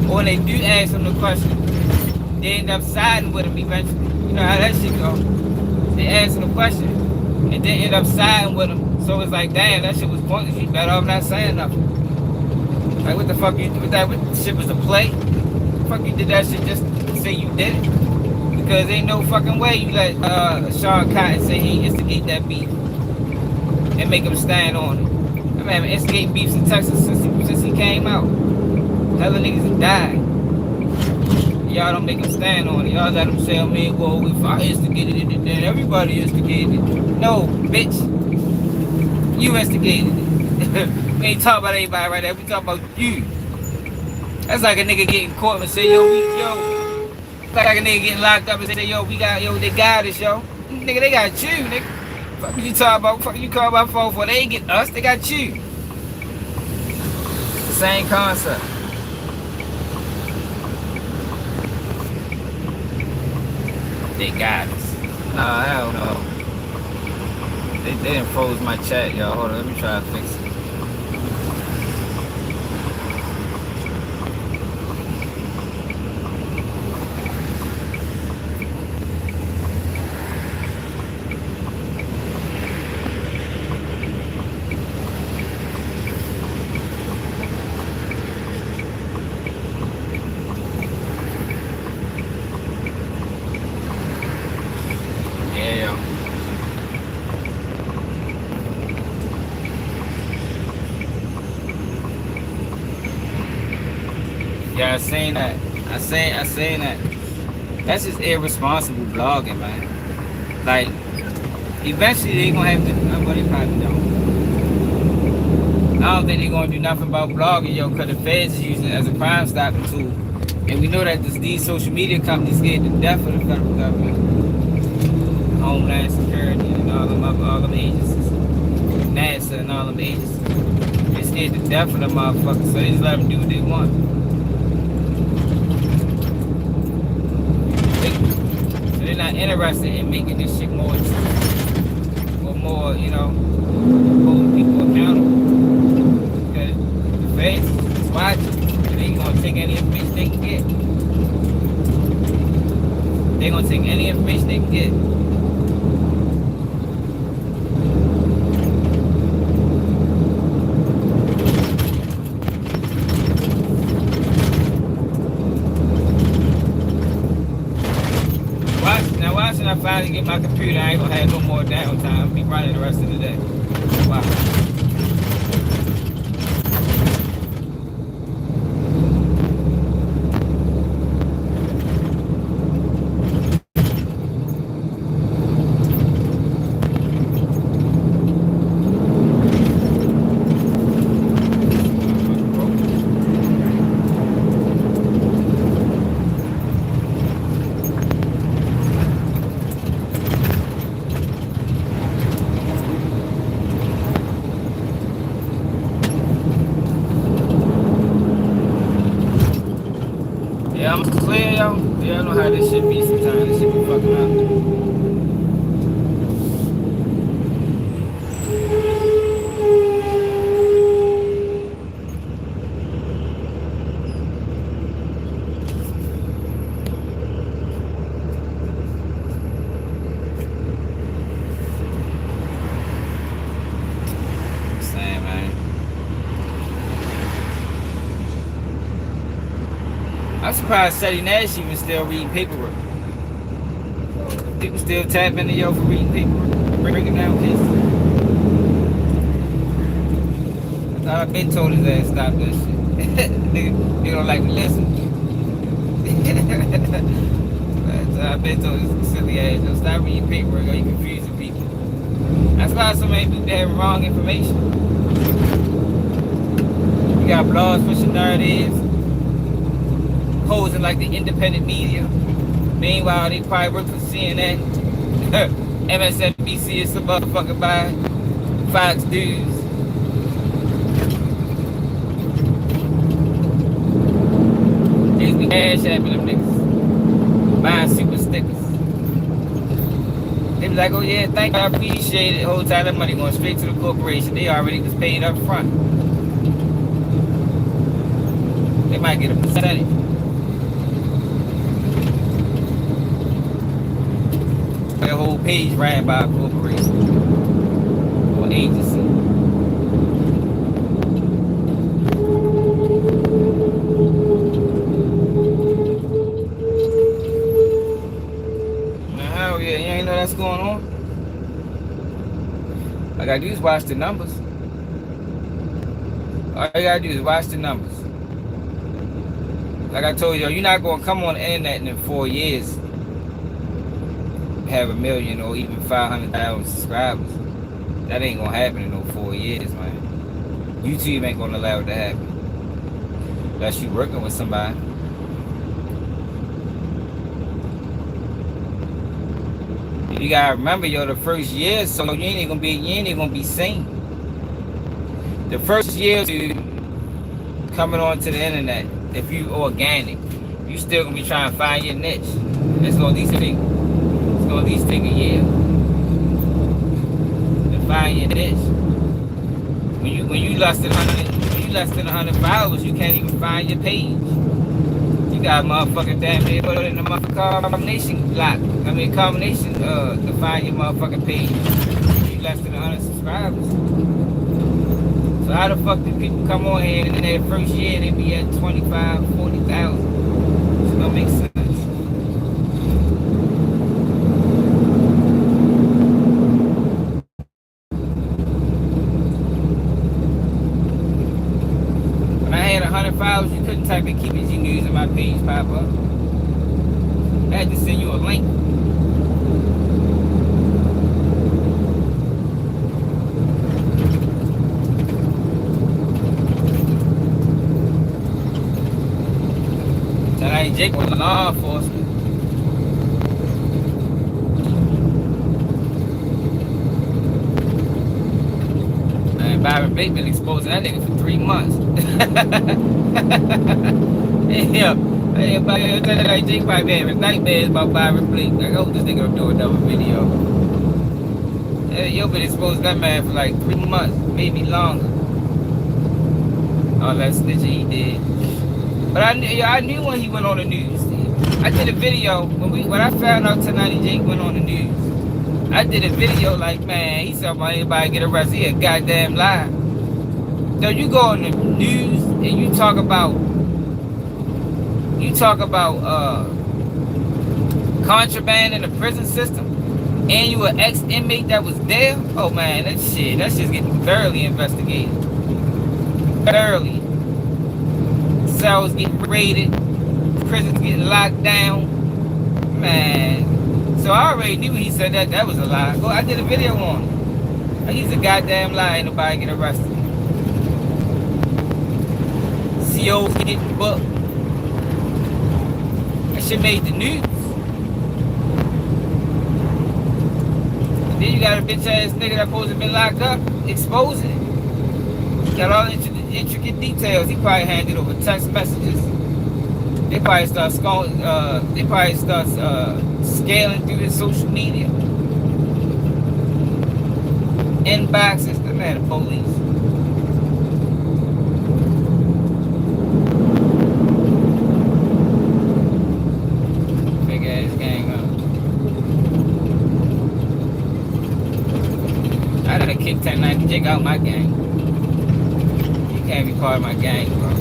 Or when they do ask them the question, they end up siding with them eventually. You know how that shit go. They ask them the question, and then end up siding with them. So it's like, damn, that shit was pointless. You better off not saying nothing. Like, what the fuck you did that? What shit was a play? The fuck you did that shit just to say you did it? Because ain't no fucking way you let Sean Cotton say he instigate that beef and make him stand on it. I mean, instigating beefs in Texas since he came out. Hella niggas have died. Y'all don't make him stand on it. Y'all let him say, man, well, if I instigated it, then everybody instigated it. No, bitch. You instigated it. We ain't talking about anybody right now. We talking about you. That's like a nigga getting caught and say, like a nigga getting locked up and say, they got us, yo. Nigga, they got you, nigga. Fuck you talking about? Fuck you call about phone for? They ain't get us, they got you. Same concept. They got us. Nah, hell no. They didn't froze my chat, y'all. Hold on, let me try to fix it. Yeah, I seen that. I seen that. That's just irresponsible blogging, man. Like, eventually they gonna have to. Well, they probably don't. I don't think they're gonna do nothing about blogging, yo, because the feds is using it as a crime stopping tool, and we know that these social media companies scared to death of the federal government, Homeland Security, and all them agencies, NASA, and all them agencies. They scared to death of them motherfuckers, so they just let them do what they want. They're not interested in making this shit more or more, holding people accountable. Because the feds is watching, and they ain't gonna take any information they can get. They're gonna take any information they can get. I finally get my computer, I ain't gonna have no more downtime. I'll be running the rest of the day. Wow. I'm clear, yo. Yeah, I know how this shit be sometimes. This shit be fucking up. Same, man. I'm surprised Teddy Nash even still reading paperwork. People still tap into yo for reading paperwork, breaking down cases. I thought I've been told his ass stop that shit. Nigga don't like to listen. I've been told this silly ass. Don't stop reading paperwork or you confusing people. That's why so many people have wrong information. You got blogs pushing narratives, posing like the independent media. Meanwhile, they probably work for CNN, MSNBC is some motherfucker by Fox News. They be cash apping them niggas, buying super stickers. They be like, oh yeah, thank you, I appreciate it. The whole time that money going straight to the corporation. They already was paid up front. They might get a percentage. Their whole page ran by a corporation or agency. Now, hell yeah, you ain't know that's going on? All I gotta do is watch the numbers. All you gotta do is watch the numbers. Like I told you, you're not gonna come on the internet in 4 years have 1 million or even 500,000 subscribers. That ain't gonna happen in no 4 years, man. YouTube ain't gonna allow it to happen unless you working with somebody. You gotta remember, yo, the first year, so you ain't gonna be seen. The first year coming onto the internet, if you organic, you still gonna be trying to find your niche. It's gonna at least take a year to find your niche. When you less than 100 followers, you can't even find your page. You got motherfucking damn near put it in the motherfucking combination block. Combination to find your motherfucking page. You less than 100 subscribers. So how the fuck do people come on here and in their first year they be at 25, 40,000? It's gonna make sense. When I had 100 followers, you couldn't type in KeepItG News and my page pop up. I had to send you a link. Jake was law enforcement. And Byron Blake been exposing that nigga for 3 months. Everybody Jake probably having nightmares about Byron Blake. I hope this nigga will do another video. Yo been exposing that man for like 3 months, maybe longer. All that snitching he did. But I knew when he went on the news. I did a video when I found out tonight Jake went on the news. I did a video like, man, he said about anybody get arrested. He a goddamn lie. So you go on the news and you talk about contraband in the prison system, and you an ex-inmate that was there. Oh man, that's just getting thoroughly investigated. Thoroughly. Cells getting raided, prisons getting locked down, man. So I already knew he said that was a lie. I did a video on him. He's a goddamn lie. Ain't nobody get arrested. COs getting booked. That shit made the news. And then you got a bitch ass nigga that supposed to been locked up, exposing it. Got all the intricate details. He probably handed over text messages. They probably start scaling through his social media inboxes. The man, the police. Big ass gang up. I done kicked 1090 Jake out my gang. Can't be part of my gang, bro.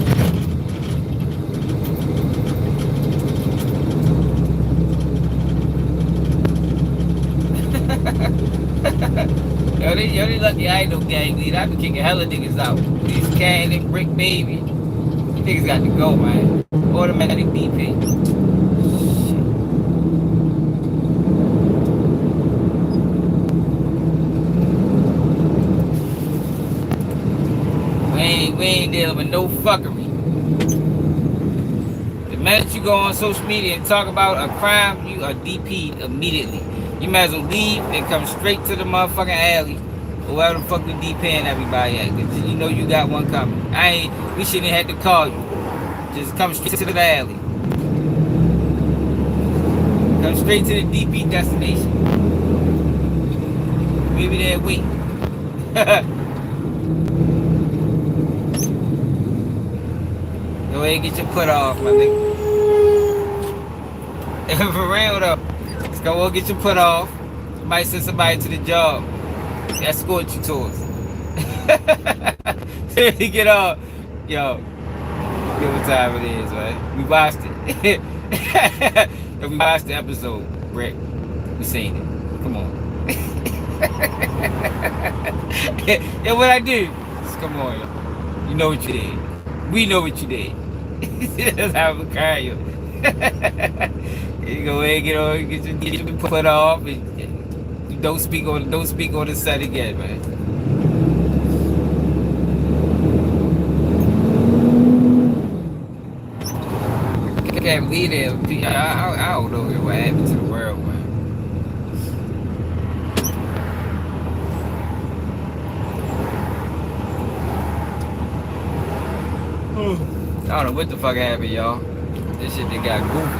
They let the idol gang lead. I be kicking hella niggas out. These Can and Brick Baby. Niggas got to go, man. Automatic DP. We ain't dealing with no fuckery. The minute you go on social media and talk about a crime, you are DP'd immediately. You might as well leave and come straight to the motherfucking alley. Or wherever the fuck we DPing everybody at. Cause you know you got one coming. We shouldn't have had to call you. Just come straight to the alley. Come straight to the DP destination. Maybe there wait. Go ahead and get your put off, my nigga. For real though. Let's go get your put off. Might send somebody to the job. Escort you towards. Get off. Yo. Get what time it is, right? We watched it. We watched the episode, Rick. We seen it. Come on. Yeah, what I do? Just come on, yo. You know what you did. We know what you did. That's how we carry you. You go ahead, get your put off, and don't speak on the set again, man. I can't believe it. I don't know what happened to the world, man. I don't know what the fuck happened, y'all. This shit, they got goofy.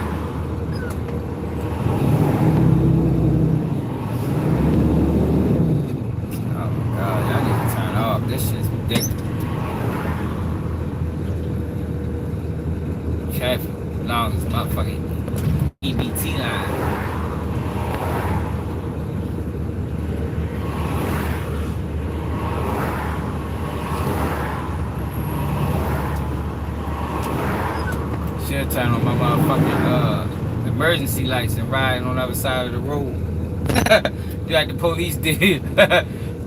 Oh my god, y'all need to turn off. This shit's ridiculous. Traffic, long as motherfucking EBT line. Should turn on my motherfucking emergency lights and riding on the other side of the road. Like the police did.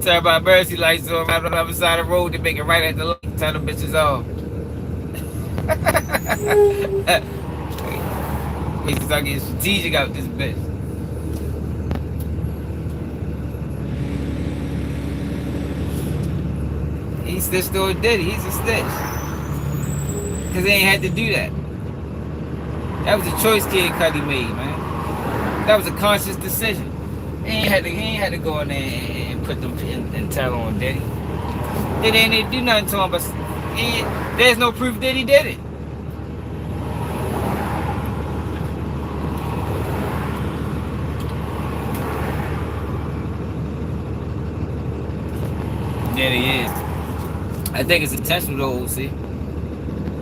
Turn my emergency lights on right on the other side of the road to make it right at the light. Turn the bitches off. We need to start getting strategic out this bitch. He snitched on Diddy. He's a snitch. Cause they ain't had to do that. That was a choice Kid Cudi made, man. That was a conscious decision. He ain't had to go in there and put them and tell on Diddy. They didn't do nothing to him, but there's no proof Diddy did it. Yeah, he is. I think it's intentional though, see.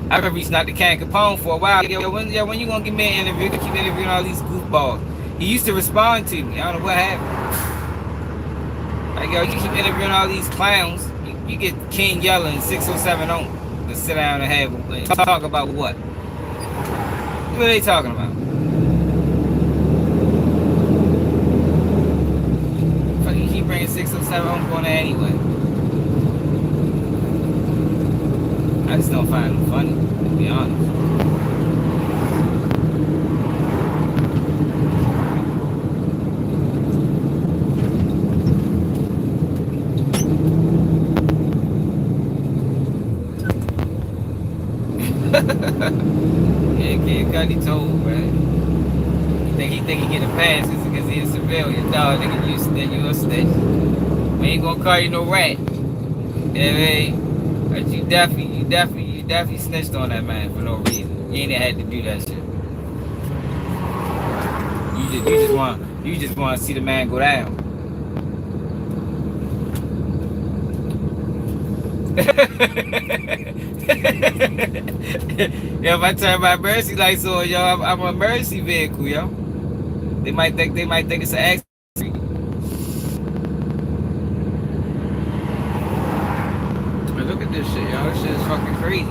I've been reaching out to Ken Capone for a while. When you gonna give me an interview? You keep interviewing all these goofballs. He used to respond to me. I don't know what happened. Like, yo, you keep interviewing all these clowns. You get King Yella and 607 on to sit down and have talk about what? What are they talking about? Fuck, you keep bringing 607 on going there anyway. I just don't find them funny, to be honest. Yeah, Kid Cudi told, right? He think he get a pass because he's a civilian. No, nigga, you a snitch. We ain't gonna call you no rat. Yeah, man. But you definitely snitched on that man for no reason. You ain't had to do that shit. You just want to see the man go down. Yeah, if I turn my emergency lights on, yo, I'm an emergency vehicle, yo. They might think it's an accident. Look at this shit, y'all. This shit is fucking crazy.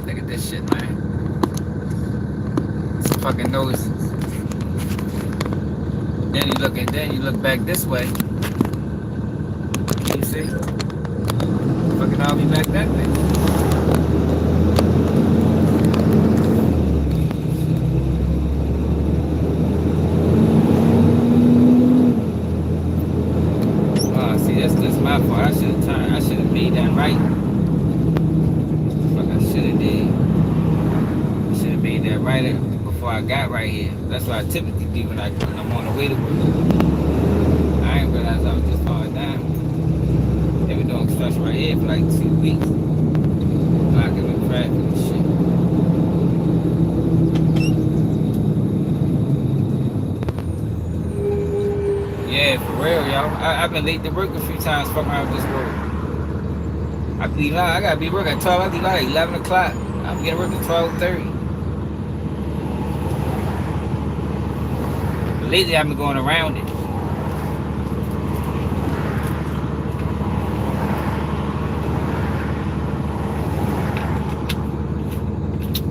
Look at this shit, man. Some fucking noses. Then you look back this way. see. Fucking I'll be back that bitch. See, that's my fault. I should have made that right. Fuck, I should have did. I should have made that right before I got right here. That's what I typically do when I'm on the way to work. I didn't realize I was just falling down. They were doing construction right here for like 2 weeks. Blocking the traffic and shit. Yeah, for real, y'all. I've been late to work a few times fucking around with this road. I gotta be working at 12. I leave out at 11 o'clock. I'm getting work at 12:30. But lately I've been going around it.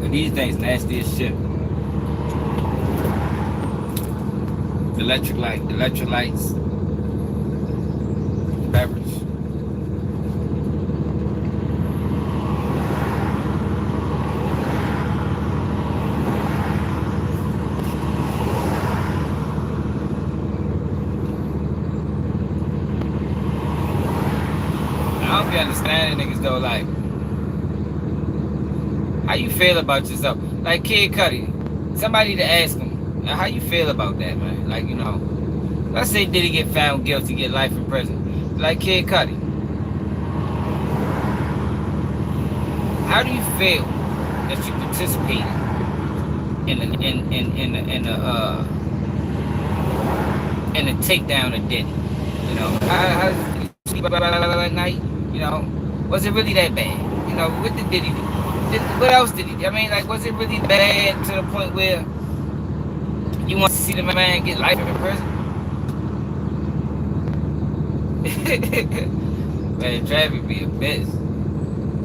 But these things nasty as shit. Electrolytes, beverage. I don't be understanding niggas though, like, how you feel about yourself? Like Kid Cudi, somebody to ask him, how you feel about that, man? Like, you know, let's say Diddy get found guilty, get life in prison. Like Kid Cudi. How do you feel that you participated in the takedown of Diddy? You know, how did you sleep at night? You know, was it really that bad? You know, what did Diddy do? What else did he do? I mean, like, was it really bad to the point where you want to see the man get life in prison? Man, traffic be a bitch.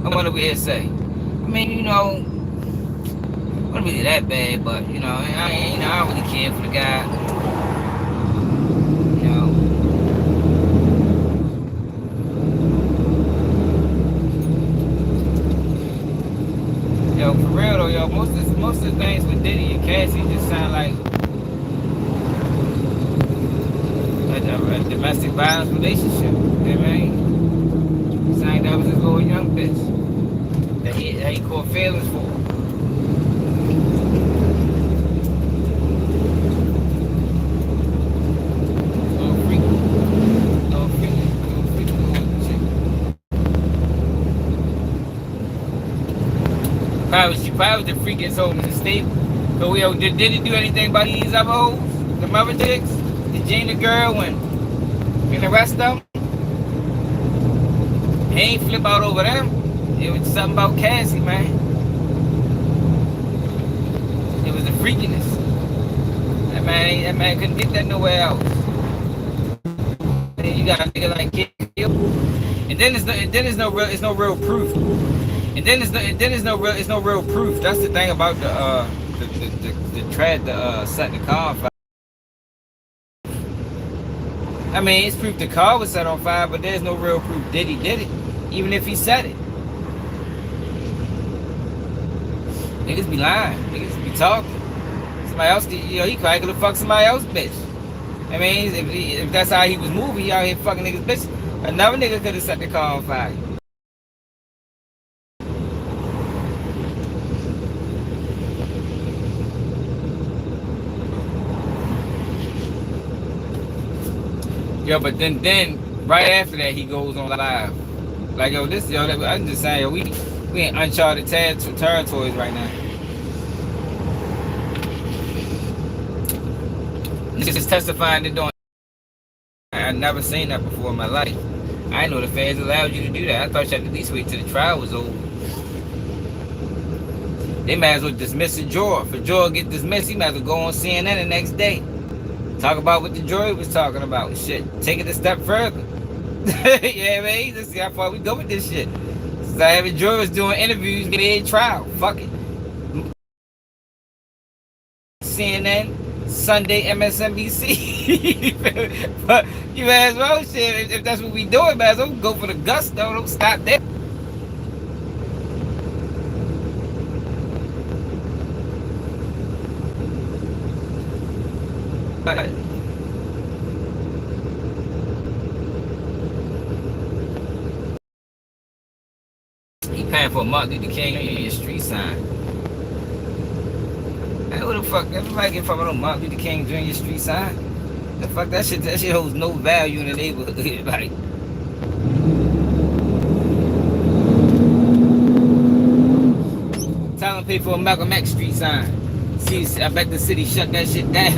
I wonder what he'll say. I mean, you know, it wasn't really that bad, but you know, I don't really care for the guy. You know. Yo, for real though, yo, most of the things with Diddy and Cassie just sound like a domestic violence relationship. You know what I mean? Saying that was his little young bitch that he caught feelings for. Little freaky She probably was the freakiest hoe in the stable. So yo, did he do anything about these other hoes? The mother chicks? The Gina girl and the rest of them? He ain't flip out over them. It was something about Cassie, man. It was the freakiness. That man couldn't get that nowhere else. And you got a nigga like Kid Cudi. And then there's no real proof. And then there's no real proof. That's the thing about the setting the car on fire. I mean, it's proof the car was set on fire, but there's no real proof Diddy did it, even if he said it. Niggas be lying. Niggas be talking. Somebody else, he probably could have fucked somebody else's bitch. I mean, if that's how he was moving, he out here fucking niggas' bitch. Another nigga could have set the car on fire. Yo, but then right after that, he goes on live. Like, yo, I'm just saying, yo, we in uncharted territories right now. Just testifying to doing. I've never seen that before in my life. I didn't know the feds allowed you to do that. I thought you had to at least wait till the trial was over. They might as well dismiss the juror. For juror get dismissed, he might as well go on CNN the next day. Talk about what the jury was talking about. Shit, take it a step further. Yeah, man, let's see how far we go with this shit. So having jurors doing interviews mid-trial. Fuck it. CNN, Sunday, MSNBC. You might as well, shit. If that's what we doing, man, so go for the gusto. Don't stop there. He paying for a Martin Luther King street sign. Hey, what the fuck? Everybody get fucking on Martin Luther King Jr. street sign. The fuck, that shit holds no value in the neighborhood. Like, tell them pay for a Malcolm X street sign. See, I bet the city shut that shit down.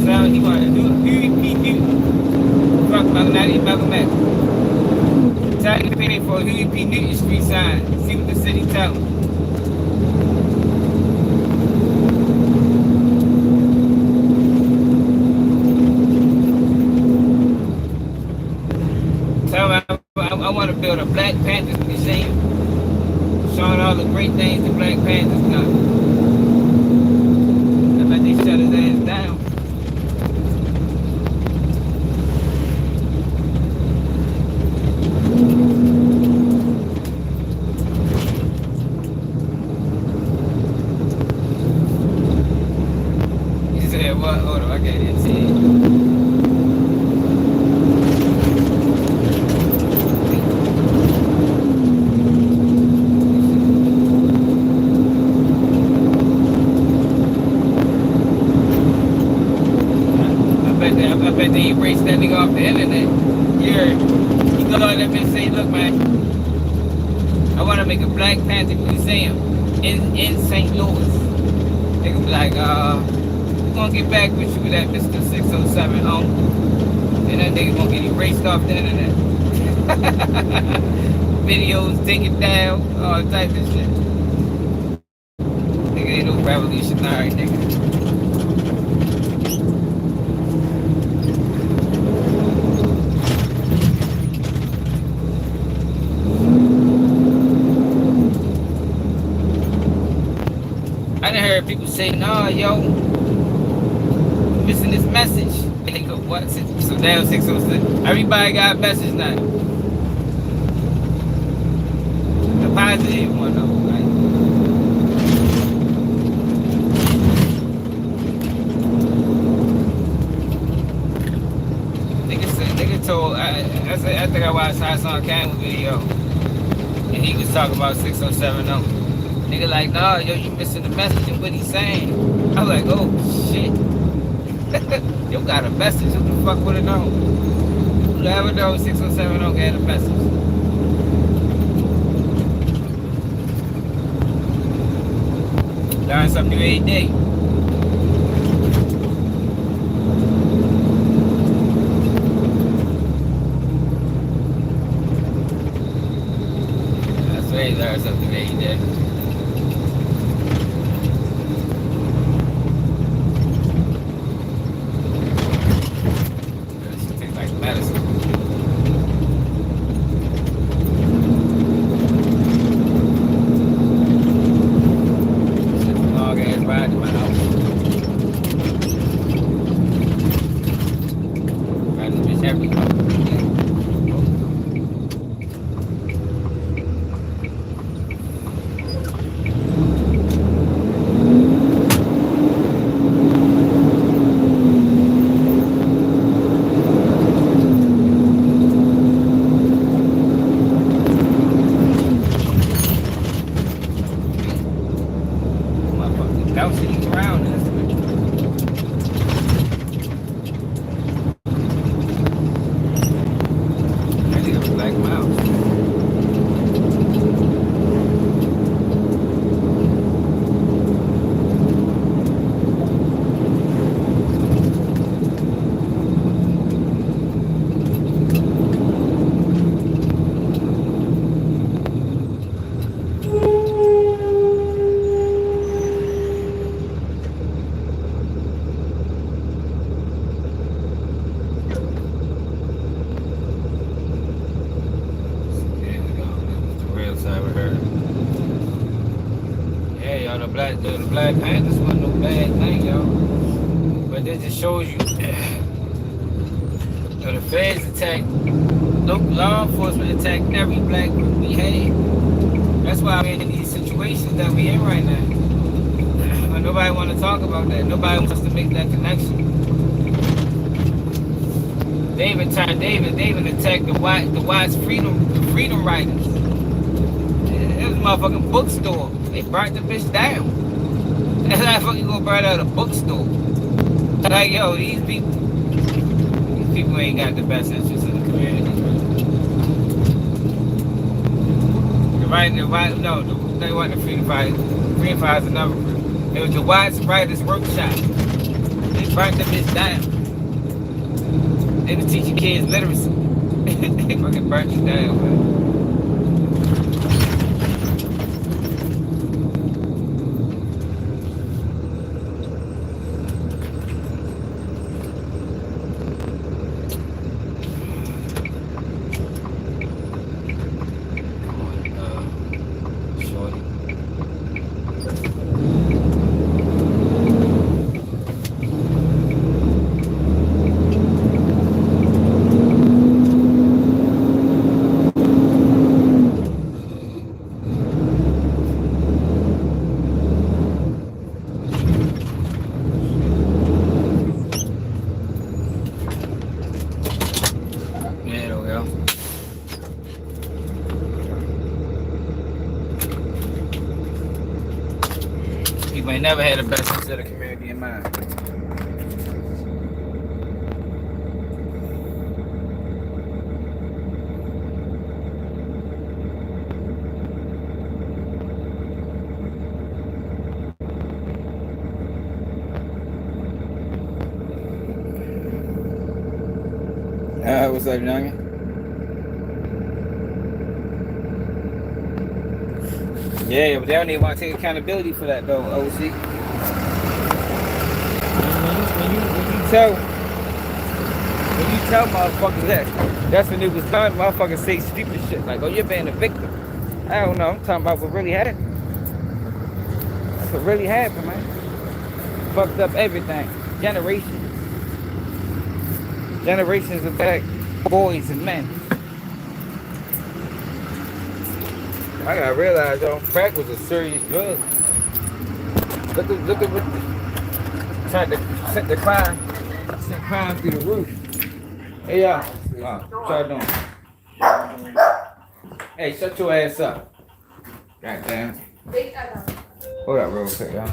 So he wanna do fuck Malcolm X. Tell him to pay for a Huey P. Newton street sign. See what the city tell him. I want to build a Black Panthers museum, showing all the great things the Black Panthers done. I bet they shut his ass down. You said what? Hold on, I can't see it. They erased that nigga off the internet. You go on that bitch say, look, man, I want to make a Black Panther museum in St. Louis. Nigga be like, we're going to get back with you with that Mr. 607 on. And that nigga going to get erased off the internet. Videos taken down, all type of shit. Nigga ain't no revolutionary, nigga. I done heard people say, nah, yo, missing this message. They go, what? So down 606. Everybody got a message now. The positive one, though, right? Nigga told, I think I watched Hassan Campbell video, and he was talking about 607 though. Nigga like, nah, yo, you missing the message and what he's saying. I was like, oh, shit. Yo got a message, who the fuck would have known? Who ever know 607 don't get a message? Learn something new every day. That's right, learn something new every day. The Black Panthers wasn't no bad thing, yo. But that just shows you the feds attack, local law enforcement attack every black group we had. That's why we're in these situations that we're in right now. But nobody want to talk about that. Nobody wants to make that connection. They even attacked the whites freedom riders. It was a motherfucking bookstore. They burnt the bitch down. That's how fucking gonna burn out a bookstore. Like, yo, these people ain't got the best interests in the community. They weren't the freedom fighters. Freedom fighters another group. It was the whites writers workshop. They burnt the bitch down. They was teaching kids literacy. They fucking burnt you down, man. Never had the best interest of the community in mind. What's up, youngin? Yeah, but they don't even want to take accountability for that, though, OC. When you tell motherfuckers that's when it was done, motherfuckers say stupid shit like, oh, you're being a victim. I don't know, I'm talking about what really happened. That's what really happened, man. Fucked up everything. Generations of black boys and men. I gotta realize, yo, crack was a serious drug. Look at what tried to send crime through the roof. Hey y'all, what y'all doing? Hey, shut your ass up. Goddamn. Hold up real quick, y'all.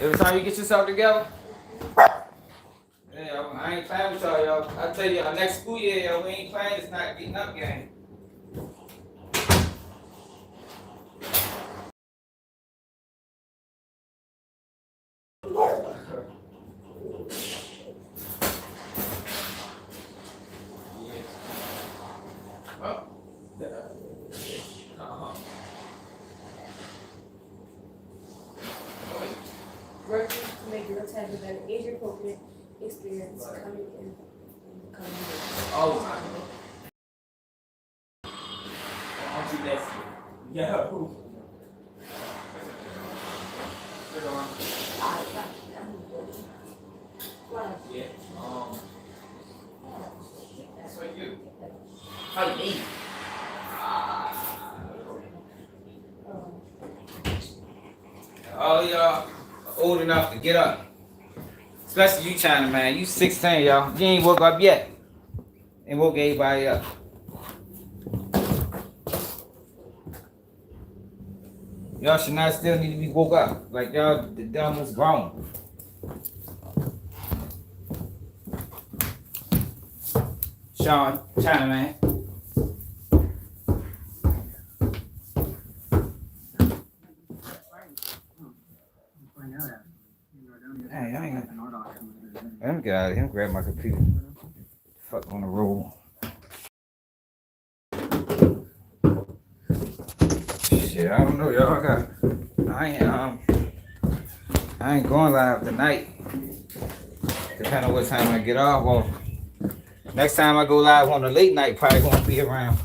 Every time you get yourself together. Yeah, I ain't playing with y'all. I tell you, our next school year, yo, we ain't playing. It's not getting up game. Working to make your time have an age-appropriate experience coming in the coming years. Oh my God. Aren't you desperate? Yo. Sit on. Yeah. That's for you. How you eat? All y'all old enough to get up. Especially you, China, man. You 16, y'all. You ain't woke up yet. And woke everybody up. Y'all should not still need to be woke up. Like y'all almost grown. Sean, China, man. Hey, I ain't let me get out of here and grab my computer. Fuck on the roll. Shit, I don't know, y'all. I ain't going live tonight. Depending on what time I get off. Well, next time I go live on the late night, probably gonna be around.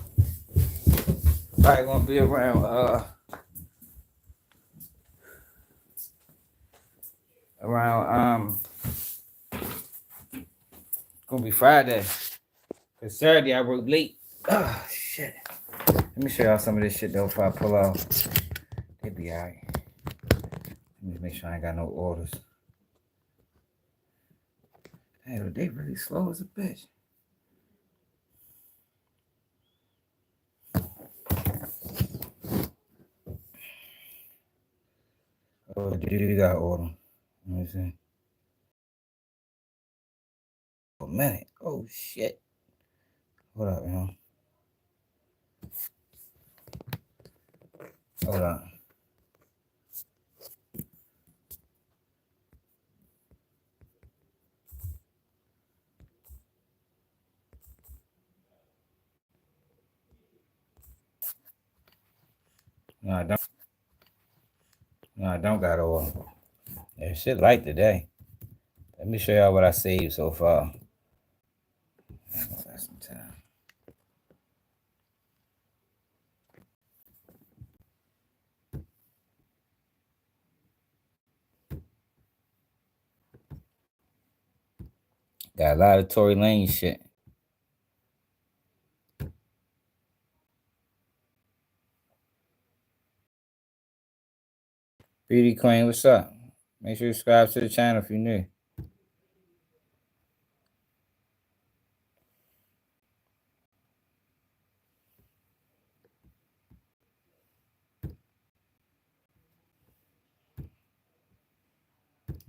around gonna be Friday. Cause Saturday I work late. Oh shit. Let me show y'all some of this shit though before I pull off. They be alright. Let me make sure I ain't got no orders. Hey, they really slow as a bitch. Oh, you got order. Let me see. Oh, minute. Oh, shit. Hold up, yo. Hold on. No, I don't. No, I don't got order. That shit light today. Let me show y'all what I saved so far. I got some time. Got a lot of Tory Lane shit. Beauty Queen, what's up? Make sure you subscribe to the channel if you're new.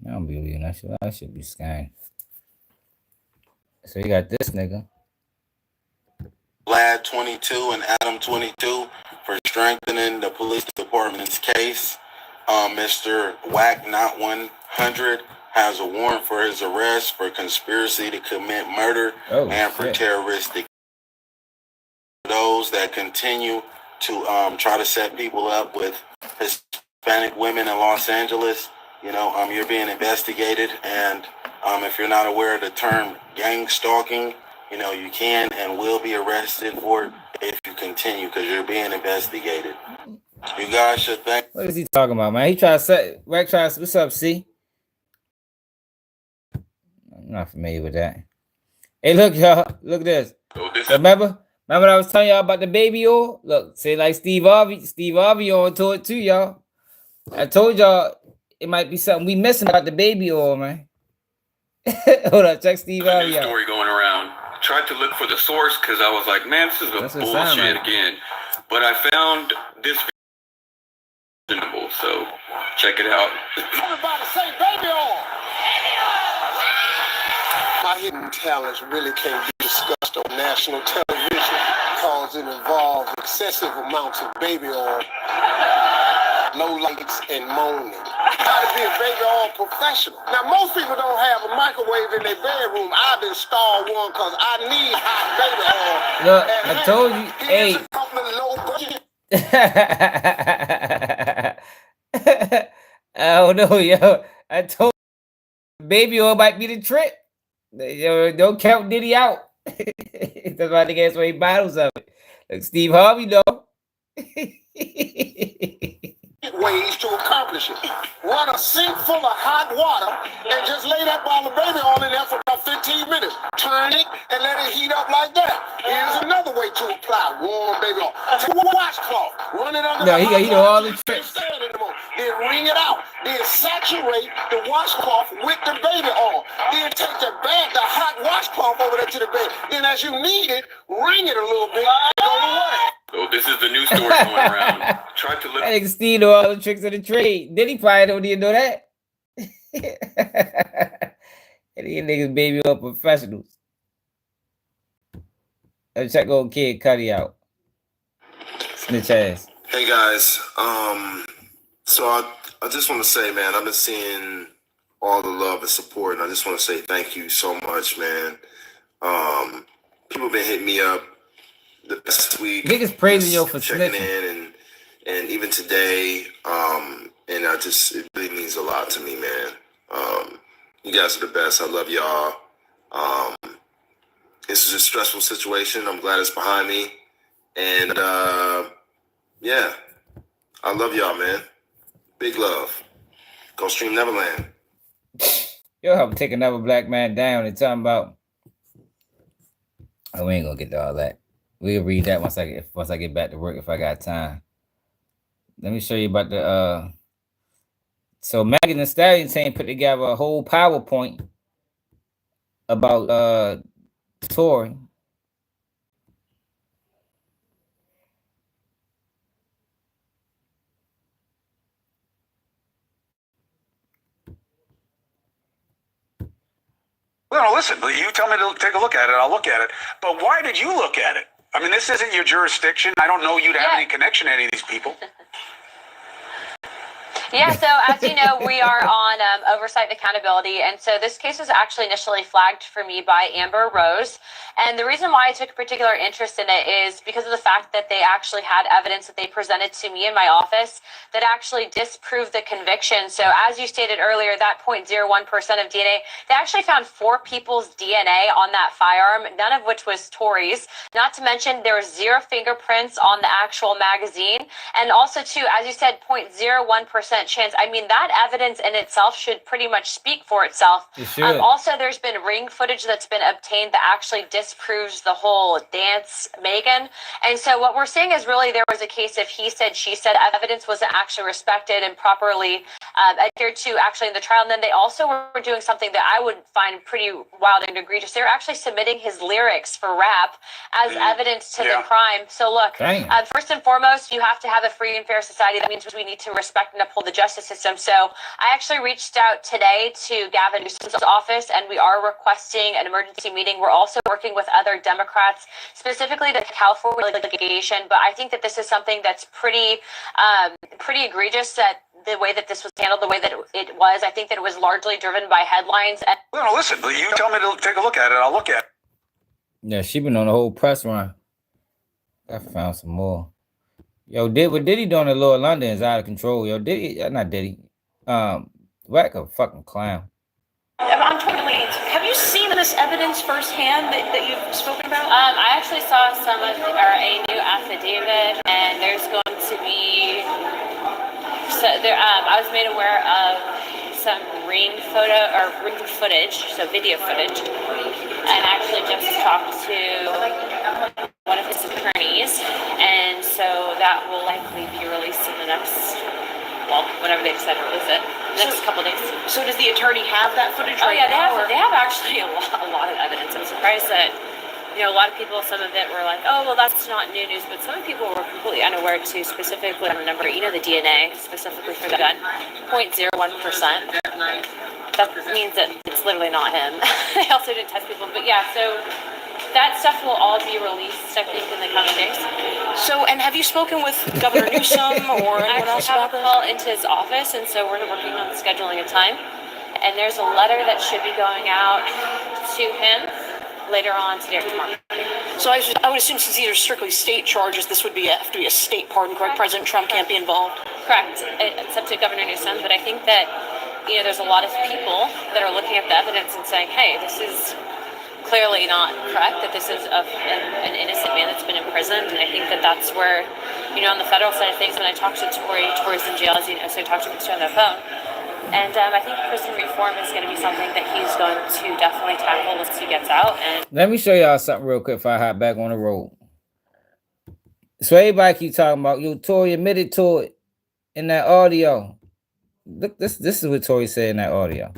I don't believe in that shit. I should be scanning. So you got this nigga. Lad 22 and Adam 22 for strengthening the police department's case. Mr. Whack Not 100 has a warrant for his arrest for conspiracy to commit murder and for terroristic. Those that continue to try to set people up with Hispanic women in Los Angeles, you're being investigated. And if you're not aware of the term gang stalking, you can and will be arrested for it if you continue because you're being investigated. You guys should thank. What is he talking about, man? He trying to set. What's up, C? I'm not familiar with that. Hey, look, y'all. Look at this. Remember what I was telling y'all about the baby oil? Look, say like Steve Harvey on to it too, y'all. I told y'all it might be something we missing about the baby oil, man. Hold on, check Steve Harvey out. Story going around. Tried to look for the source because I was like, man, this is a bullshit again. But I found this video, so check it out. Everybody say baby oil. My hidden talents really can't be discussed on national television because it involves excessive amounts of baby oil, low lights, and moaning. You gotta be a baby oil professional. Now, most people don't have a microwave in their bedroom. I've installed one because I need hot baby oil. Look, I told you, hey. A couple of low budget. I don't know, yo. I told you, baby oil might be the trick. Yo, don't count Diddy out. That's why they get 8 bottles of it. Like Steve Harvey, though. Ways to accomplish it. Run a sink full of hot water and just lay that bottle of baby oil in there for about 15 minutes. Turn it and let it heat up like that. Here's another way to apply warm baby oil. Take a washcloth, run it under the hot water. All the tricks. Then wring it out. Then saturate the washcloth with the baby oil. Then take the hot washcloth over there to the bed. Then as you need it, wring it a little bit and go away. So this is the new story going around. Tried to look. I think Steve know all the tricks of the trade. Diddy probably don't even know that. And these niggas baby oil professionals. Let's check old Kid Cudi out. Snitch ass. Hey guys, so I just want to say, man, I've been seeing all the love and support, and I just want to say thank you so much, man. People been hitting me up this week. Niggas praising you for checking snitching. in, and even today, and it really means a lot to me, man. You guys are the best. I love y'all. This is a stressful situation. I'm glad it's behind me, and yeah, I love y'all, man. Big love. Go stream Neverland. You'll help take another black man down and talking about. Oh, we ain't gonna get to all that. We'll read that once I get back to work if I got time. Let me show you about the so Megan Thee Stallion saying put together a whole PowerPoint about Tory. No, listen, you tell me to take a look at it, I'll look at it. But why did you look at it? I mean, this isn't your jurisdiction. I don't know you to have any connection to any of these people. Yeah, so as you know, we are on oversight and accountability. And so this case was actually initially flagged for me by Amber Rose. And the reason why I took a particular interest in it is because of the fact that they actually had evidence that they presented to me in my office that actually disproved the conviction. So as you stated earlier, that 0.01% of DNA, they actually found 4 people's DNA on that firearm, none of which was Tory's. Not to mention there was 0 fingerprints on the actual magazine. And also, too, as you said, 0.01% chance. I mean, that evidence in itself should pretty much speak for itself. Also, there's been ring footage that's been obtained that actually disproves the whole dance, Megan. And so what we're seeing is really there was a case of he said, she said. Evidence wasn't actually respected and properly adhered to actually in the trial. And then they also were doing something that I would find pretty wild and egregious. They were actually submitting his lyrics for rap as evidence to the crime. So look, first and foremost, you have to have a free and fair society. That means we need to respect and uphold the justice system. So I actually reached out today to Gavin Newsom's office, and we are requesting an emergency meeting. We're also working with other Democrats, specifically the California legalization. But I think that this is something that's pretty egregious, that the way that this was handled, the way that it was. I think that it was largely driven by headlines. And no, listen, you tell me to take a look at it, I'll look at it. Yeah, she been on the whole press run. I found some more. Yo, what Diddy doing in Lower London is out of control. Yo, Diddy, not Diddy. Whack a fucking clown. I'm totally. Have you seen this evidence firsthand that you've spoken about? I actually saw a new affidavit, and there's going to be. So there, I was made aware of some ring footage, so video footage, and actually just talked to one of his attorneys, and so that will likely be released in the next, whenever they decide to release it, next couple days. So does the attorney have that footage right now? Yeah, they have actually a lot of evidence. I'm surprised that, a lot of people, some of it were like, oh, well, that's not new news, but some people were completely unaware too, specifically on the number, the DNA, specifically for the gun, 0.01%. That means that it's literally not him. They also didn't test people, but yeah, so that stuff will all be released, I think, in the coming days. So, and have you spoken with Governor Newsom or anyone else about this? I have a call into his office, and so we're working on scheduling a time. And there's a letter that should be going out to him later on today or tomorrow. So I would assume since these are strictly state charges, this would have to be a state pardon, correct? President Trump can't be involved? Correct. It's up to Governor Newsom, but I think that, there's a lot of people that are looking at the evidence and saying, hey, this is clearly not correct, that this is an innocent man that's been imprisoned. And I think that that's where, on the federal side of things, when I talked to Tory's in jail, as you know, so I talked to him on the phone. And I think prison reform is going to be something that he's going to definitely tackle once he gets out. And let me show y'all something real quick before I hop back on the road. So everybody keep talking about, Tory admitted to it in that audio. Look, this is what Tory said in that audio.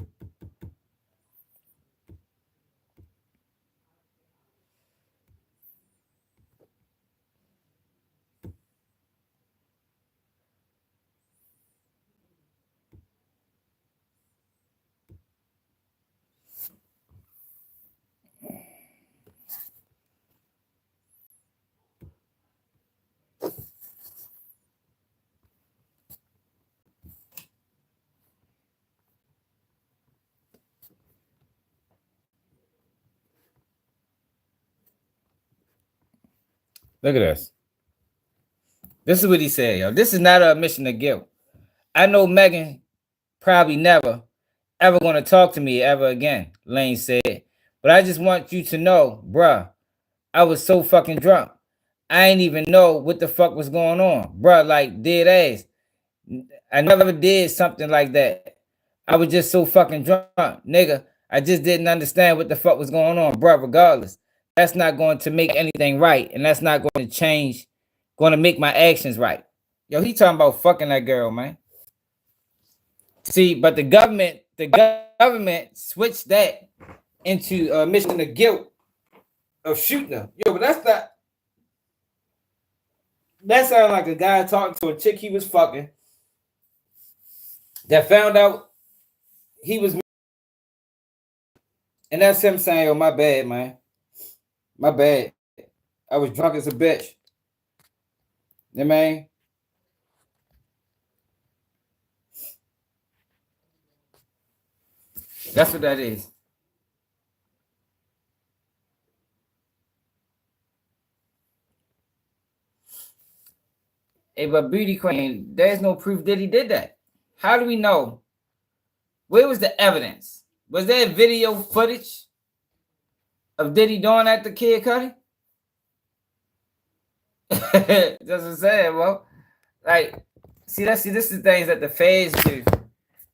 Look at this. This is what he said, yo. This is not an admission of guilt. I know Megan probably never, ever going to talk to me ever again, Lane said. But I just want you to know, bruh, I was so fucking drunk. I ain't even know what the fuck was going on. Bruh, like, dead ass. I never did something like that. I was just so fucking drunk, nigga. I just didn't understand what the fuck was going on, bro. Regardless, that's not going to make anything right, and that's not going to change, going to make my actions right. Yo, he talking about fucking that girl, man. See, but the government switched that into admission of guilt of shooting her. Yo, but that's not. That sounded like a guy talking to a chick he was fucking that found out he was, and that's him saying, "Oh, my bad, man. My bad. I was drunk as a bitch." You know what I mean? That's what that is. Hey, but Beauty Queen, there's no proof that he did that. How do we know? Where was the evidence? Was there video footage of Diddy doing that to Kid Cudi? That's what I'm saying, bro. Like, see, this is the things that the feds do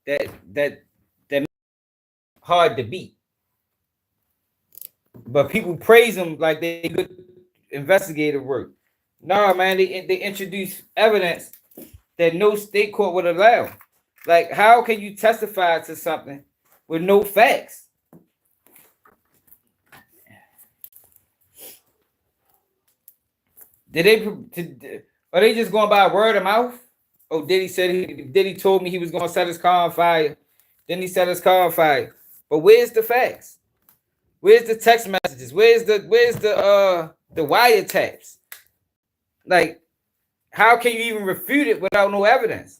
that hard to beat. But people praise them like they good investigative work. No, man, they introduce evidence that no state court would allow. Like, how can you testify to something with no facts? Are they just going by word of mouth? Oh, Diddy told me he was going to set his car on fire. Then he set his car on fire. But where's the facts? Where's the text messages? Where's the wiretaps? Like, how can you even refute it without no evidence?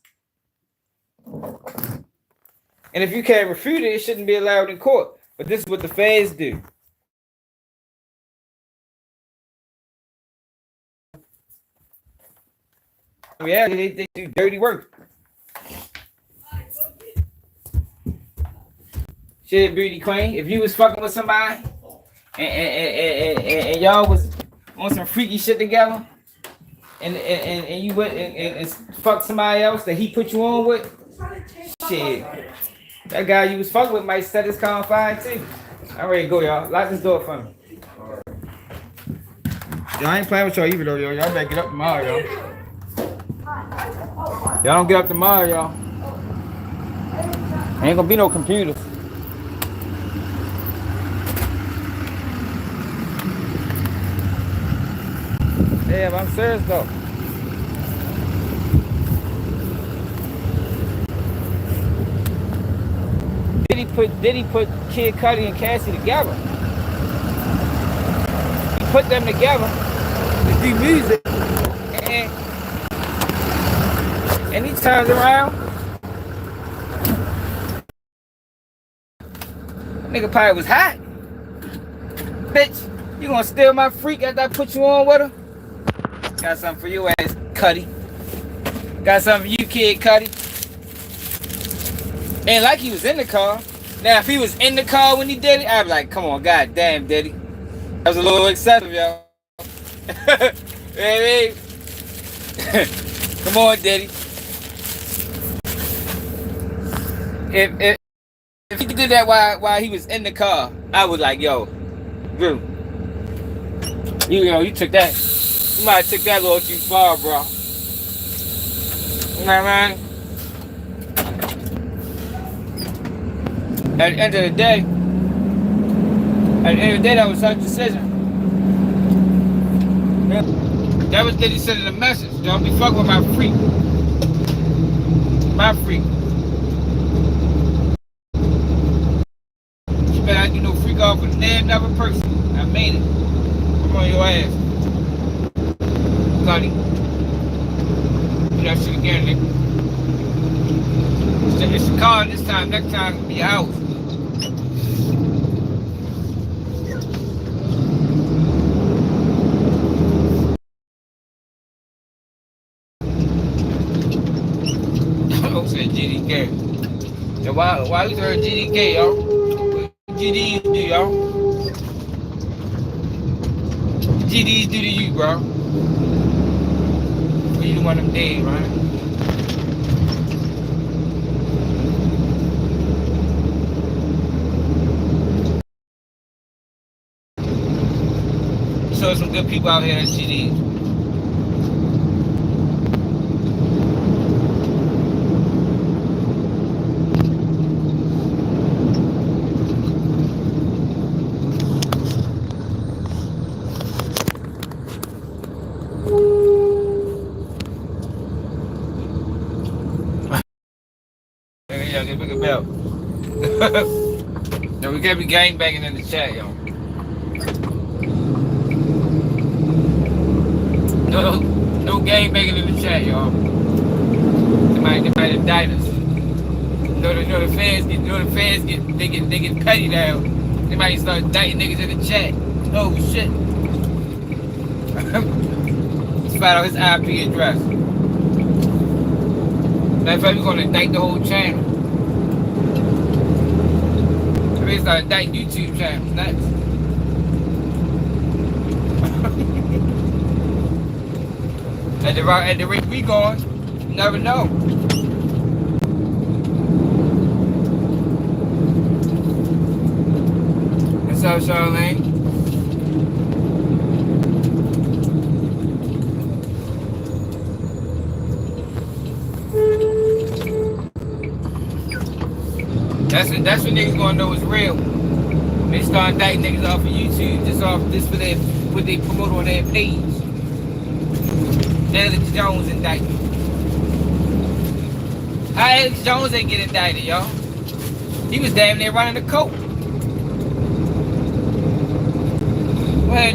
And if you can't refute it, it shouldn't be allowed in court. But this is what the feds do. Yeah, they do dirty work. Shit, Beauty Queen, if you was fucking with somebody and y'all was on some freaky shit together, and you went and fucked somebody else that he put you on with, shit, that guy you was fucking with might set his car on fire too. I'm ready to go, y'all. Lock this door for me. Y'all ain't playing with y'all either though, y'all. Y'all better get up tomorrow, y'all. Y'all don't get up tomorrow, y'all. Ain't gonna be no computers. Yeah, but I'm serious though. Diddy put Kid Cudi and Cassie together. He put them together to do music, and he turns around. That nigga probably was hot. Bitch, you gonna steal my freak after I put you on with her? Got something for your ass, Cudi. Got something for you, Kid Cudi. Ain't like he was in the car. Now, if he was in the car when he did it, I'd be like, come on, goddamn, Diddy. That was a little excessive, y'all. You know what I mean? Come on, Diddy. If he did that while he was in the car, I was like, yo, Drew, you took that. You might have took that a little too far, bro. You know what I mean? At the end of the day, that was her decision. That was Diddy sending a message. Don't be fucking with my freak. My freak. You better not do no freak off with another person. I made it. I'm on your ass. Cudi. Do that shit again, nigga. It's the car this time. Next time it'll be your house. Oh, said GDK. So why you heard GDK, y'all? What GDs do, y'all? What GDs do to you, bro? Well, you the one of them dead, right? show some good people out here that she needs. Yeah, get bigger belt. No, we gotta be gangbanging in the chat, yo. No gangbanging in the chat, y'all. They might indict us. The fans get petty now. They might start indicting niggas in the chat. Oh shit. Let's find out his IP address. Matter of fact, we're gonna indict the whole channel. They start indicting YouTube channels next. At the rate we going, you never know. What's up, Charlene? That's when niggas gonna know it's real. They start indicting niggas off of YouTube just for what they promote on their page. Alex Jones indicted. How Alex Jones ain't get indicted, y'all? He was damn near running the coat.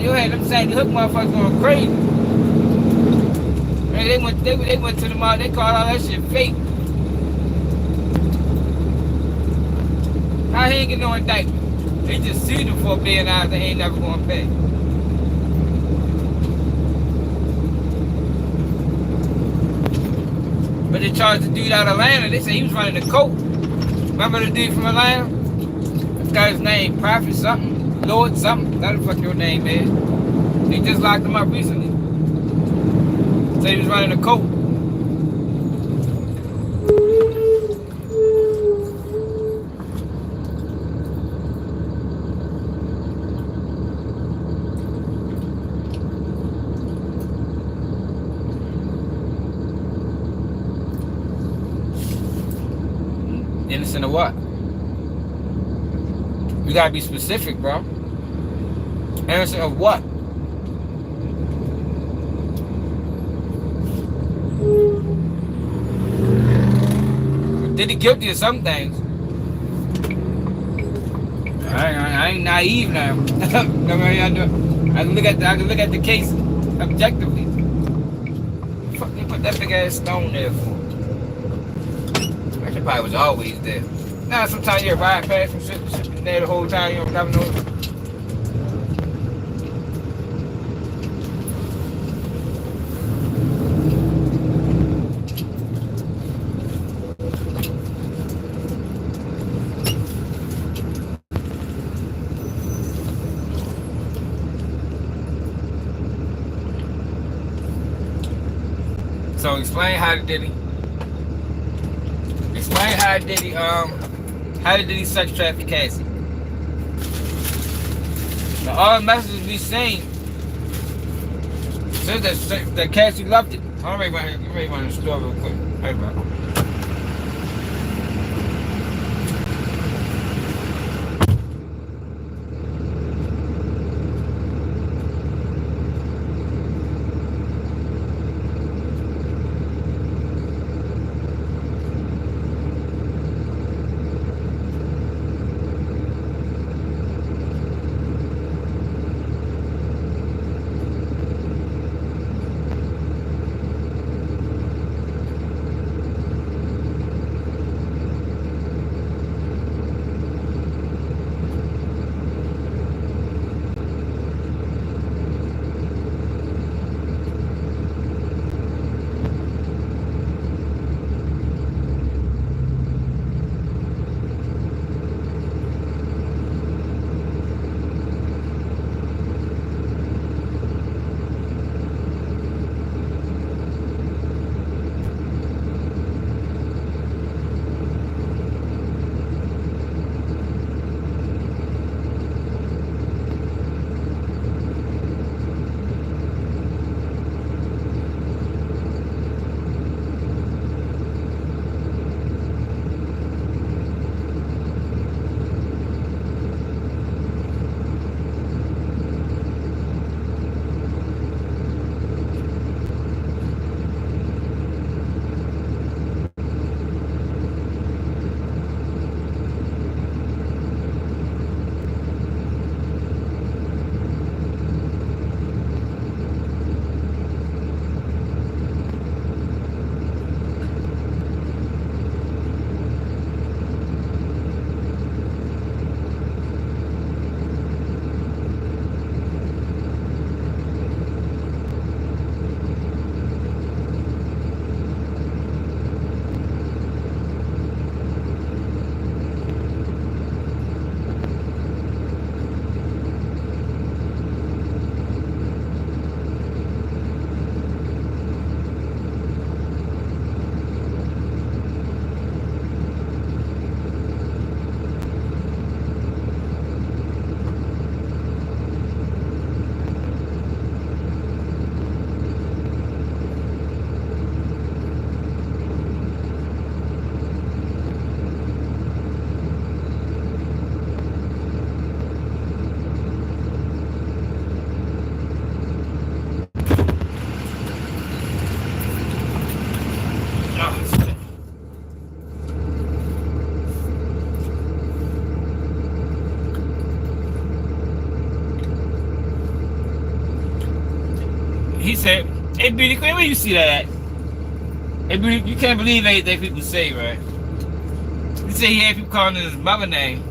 You had them saying the hook motherfuckers going crazy. Man, they went to the mall, they called all that shit fake. How he ain't get no indictment? They just sued him for $1 billion they ain't never gonna pay. But they charged the dude out of Atlanta. They said he was running the coat. Remember the dude from Atlanta? This guy's name, Prophet something, Lord something. What the fuck your name is? They just locked him up recently. Said he was running the coat. Innocent of what? You gotta be specific, bro. Innocent of what? Did he guilty of some things? I ain't naive now. I can look at the case objectively. Fuck, they put that big ass stone there for? That probably was always there. Now sometimes you ride past some shit there the whole time, you don't never know. So explain how did he sex traffic Cassie? Now all the messages we seen says that Cassie loved it. I'm ready to run the store real quick. Hey, bro. he said, "Hey, Beauty Queen, where you see that at? Hey, Beauty, you can't believe anything people say, right?" He said he had people calling his mother name.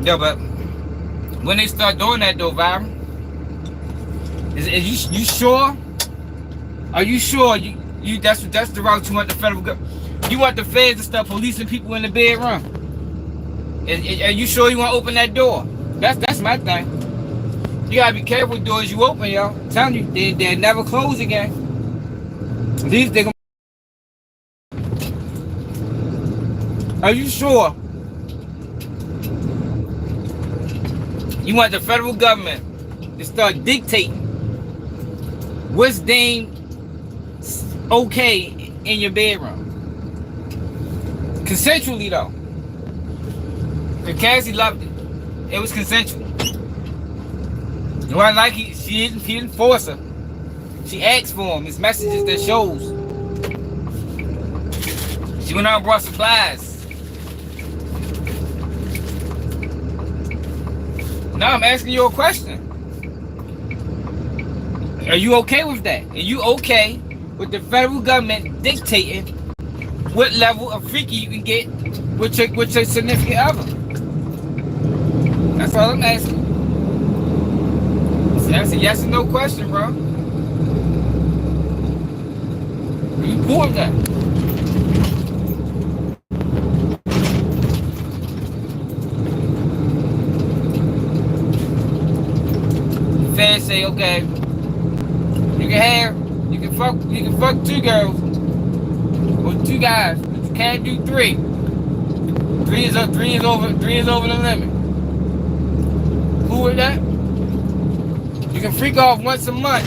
Yeah, but when they start doing that though, Viral, is you sure? Are you sure you that's the route you want the federal government? You want the feds to start policing people in the bedroom? Are you sure you want to open that door? That's my thing. You gotta be careful with doors you open, y'all. I'm telling you, they'll never close again. These they gonna. Are you sure? You want the federal government to start dictating what's deemed okay in your bedroom? Consensually though. Because Cassie loved it. It was consensual. It wasn't like he didn't force her. She asked for him. It's messages that shows. She went out and brought supplies. Now I'm asking you a question. Are you okay with that? Are you okay with the federal government dictating what level of freaky you can get with your significant other? That's all I'm asking. That's a yes or no question, bro. Are you cool with that? The feds say, okay, you can fuck 2 girls or 2 guys, but you can't do 3. 3 is over the limit. Cool with that? You can freak off once a month,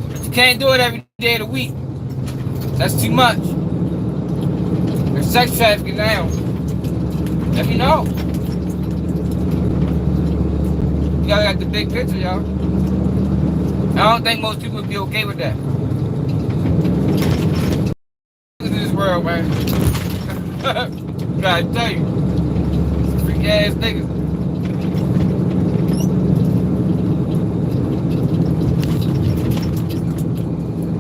but you can't do it every day of the week. That's too much. There's sex trafficking now. Let me know. Y'all got the big picture, y'all. I don't think most people would be okay with that. Look at this world, man. Gotta tell you. Some freaky ass niggas.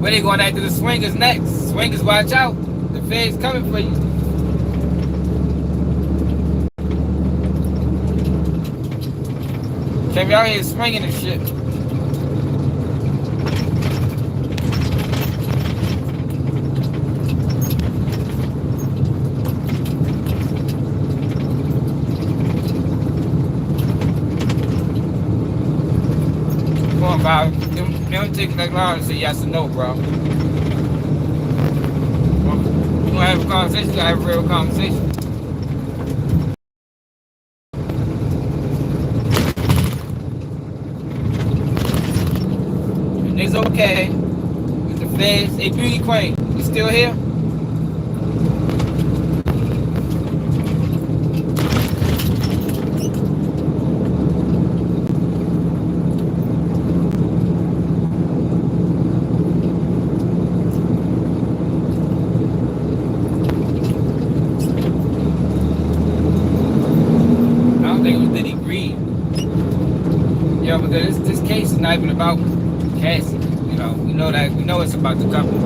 Where they going after the swingers next? Swingers, watch out. The feds coming for you. Can't be out here swinging and shit. Come on, Bob. They don't take that long to say yes or no, bro. You gonna have a conversation, you gotta have a real conversation. And it's okay with the feds. Hey, Beauty Queen, you still here? Because this case is not even about Cassie. You know, we know it's about the company.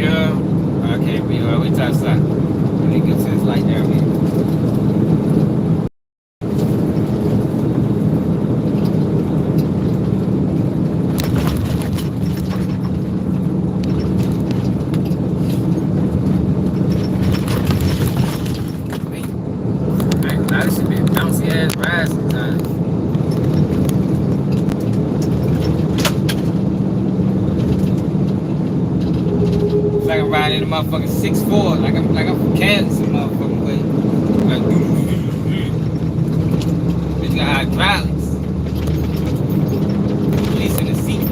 Yeah, okay, we always outside. When it gets to this light there, in a motherfucking 6'4", like I'm from Kansas, some motherfucking way. Like, bitch got hydraulics. Police in the seat.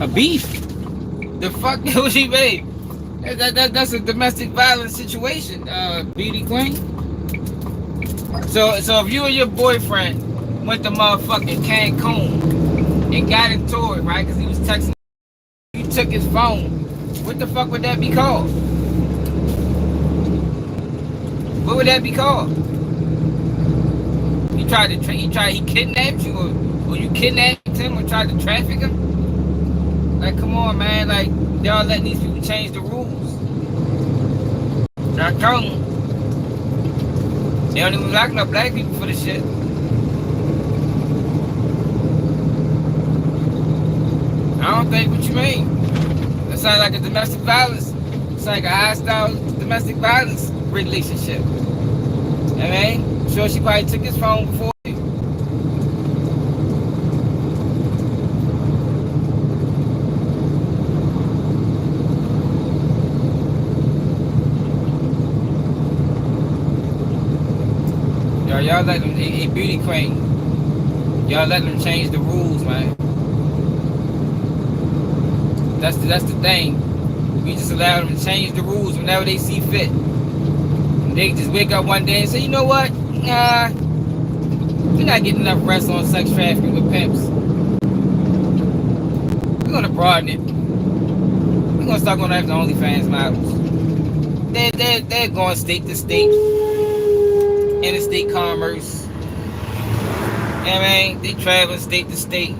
A beef? The fuck was she made? That's a domestic violence situation, beauty queen. So if you and your boyfriend went to motherfucking Cancun and got into it, right? Because he was texting, you took his phone. What the fuck would that be called? What would that be called? He kidnapped you, or you kidnapped him, or tried to traffic him? Like, come on, man. Like, y'all letting these people change the rules. Not true. They don't even lock up black people for this shit. I don't think what you mean. That sounds like a domestic violence. It's like a hostile domestic violence relationship. I mean, I'm sure she probably took his phone before you. Y'all let them, a beauty queen. Y'all let them change the rules, man. That's the thing. We just allow them to change the rules whenever they see fit. And they just wake up one day and say, you know what? Nah, we're not getting enough rest on sex trafficking with pimps. We're gonna broaden it. We're gonna start going after OnlyFans models. They're going state to state. Interstate commerce. You know what I mean? They travel state to state.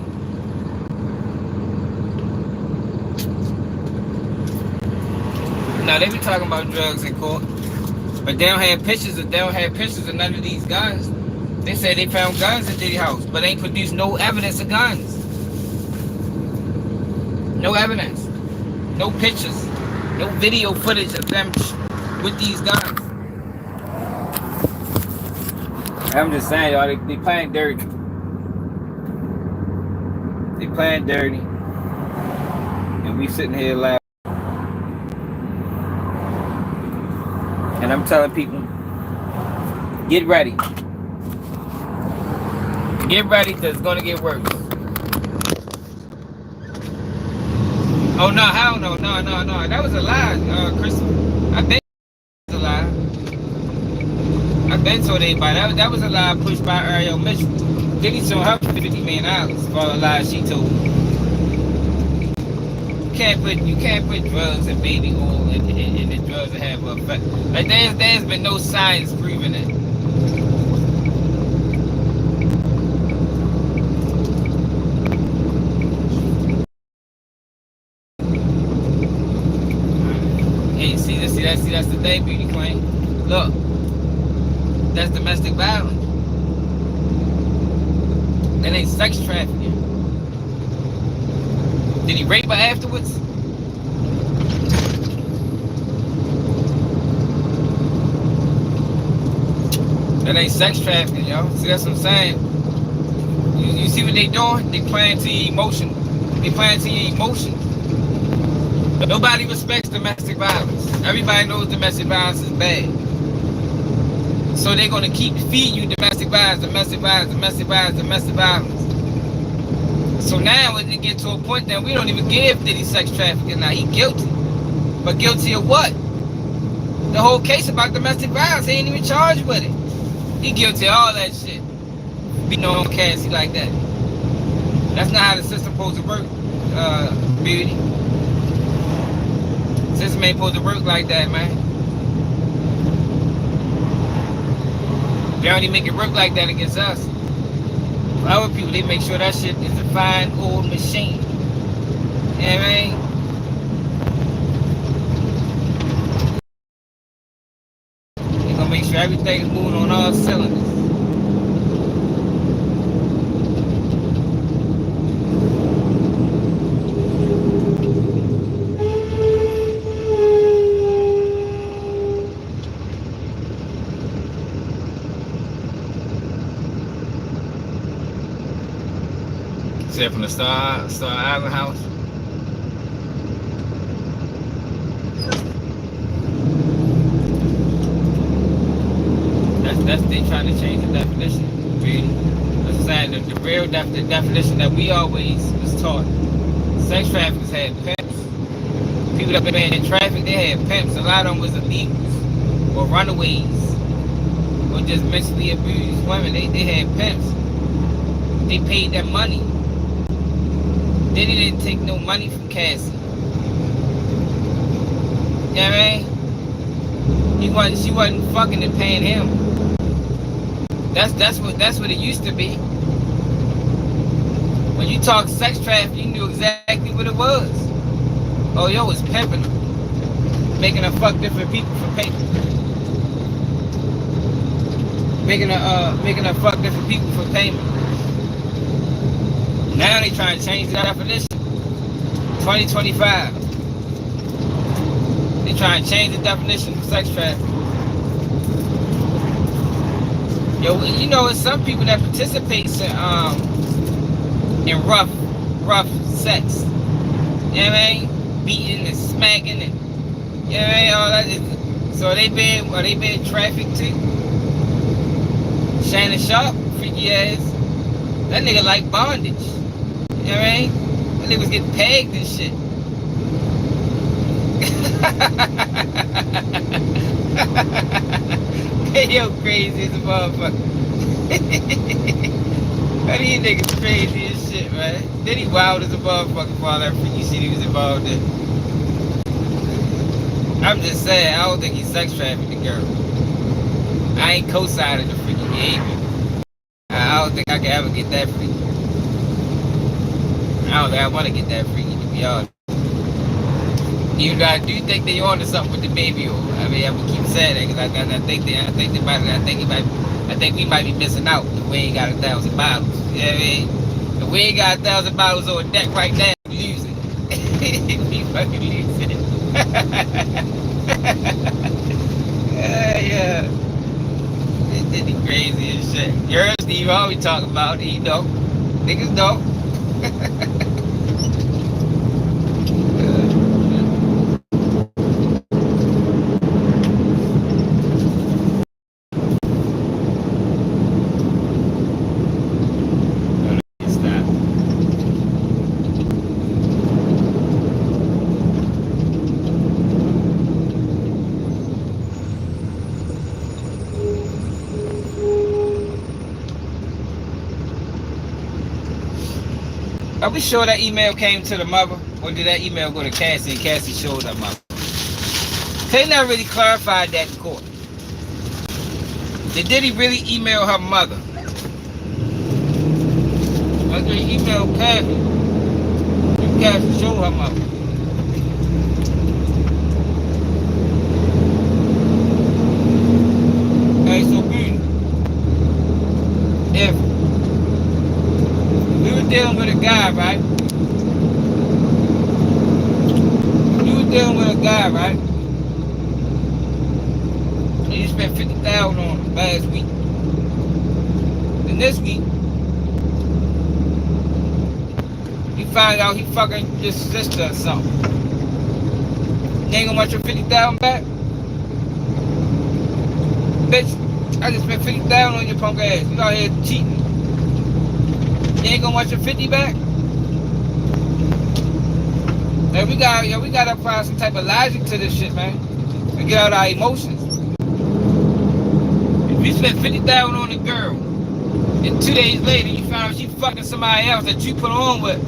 Now they be talking about drugs in court, but they don't have pictures of none of these guns. They say they found guns in Diddy's house, but ain't produced no evidence of guns. No evidence. No pictures. No video footage of them with these guns. I'm just saying, y'all, they playing dirty. They playing dirty. And we sitting here laughing. And I'm telling people, get ready. Get ready, because it's going to get worse. Oh, no, hell no. No. That was a lie, Chris. I bet it was a lie. I've been told everybody that was a lie pushed by Ariel Mitchell. Diddy sold her $50 million for a lie she told. You can't put drugs and baby oil in the drugs that have an effect. Like there's been no science proving it. Hey, see that's the thing, beauty queen. Look. That's domestic violence. That ain't sex trafficking. Did he rape her afterwards? That ain't sex trafficking, yo. See, that's what I'm saying. You see what they doing? They playing to your emotion. They playing to your emotion. Nobody respects domestic violence. Everybody knows domestic violence is bad. So they're going to keep feeding you domestic violence. So now when it get to a point that we don't even give Diddy sex trafficking now. He guilty. But guilty of what? The whole case about domestic violence, he ain't even charged with it. He guilty of all that shit. Beating on Cassie like that. That's not how the system supposed to work, beauty. The system ain't supposed to work like that, man. They only make it work like that against us. For other people, they make sure that shit is a fine old machine. You know what I mean? They're gonna make sure everything is moving on all cylinders. From the Star Island house. That's they trying to change the definition. Really, that's saying the real definition that we always was taught Sex traffickers had pimps. People that been in traffic, they had pimps. A lot of them was illegals or runaways or just mentally abused women. They had pimps. They paid their money. Diddy didn't take no money from Cassie. You know what I mean? She wasn't fucking and paying him. That's what it used to be. When you talk sex trafficking, you knew exactly what it was. Oh, yo, was pimping her, making her fuck different people for payment. Making her fuck different people for payment. Now they trying to change the definition. 2025. They trying to change the definition of sex trafficking. Yo, you know, it's some people that participates in rough sex. You know what I mean? Beating and smacking and, you know what I mean? All that. So they been trafficked too. Shannon Sharp, freaky ass. That nigga like bondage. You know what I mean? That nigga was getting pegged and shit. Hey, yo, crazy as a motherfucker. These niggas crazy as shit, man. Then he wild as a motherfucker for all that freaky shit he was involved in. I'm just saying, I don't think he's sex trafficking the girl. I ain't co-signing the freaky behavior. I don't think I can ever get that freaky. I don't think I want to get that freaky, to be honest. Even though I do think they on to something with the baby. I mean, I'm gonna keep saying that because I think we might be missing out if we ain't got 1,000 bottles. You know what I mean? If we ain't got 1,000 bottles on deck right now, we lose it. We fucking lose it. Yeah. They did the crazy as shit. You heard Steve always talking about it, you know. Niggas know. Are we sure that email came to the mother? Or did that email go to Cassie and Cassie showed her mother? They never really clarified that in court. Did he really email her mother? Or did he email Cassie? And Cassie showed her mother? Hey, so good. If we were dealing with a guy, right? You were dealing with a guy, right? And you spent $50,000 on him last week. And this week, you find out he fucking your sister or something. You ain't gonna want your $50,000 back? Bitch, I just spent $50,000 on your punk ass. You out here cheating. You ain't gonna want your 50 back? Hey, we gotta apply some type of logic to this shit, man. And get out our emotions. If you spent $50,000 on a girl, and 2 days later you found out she fucking somebody else that you put on with,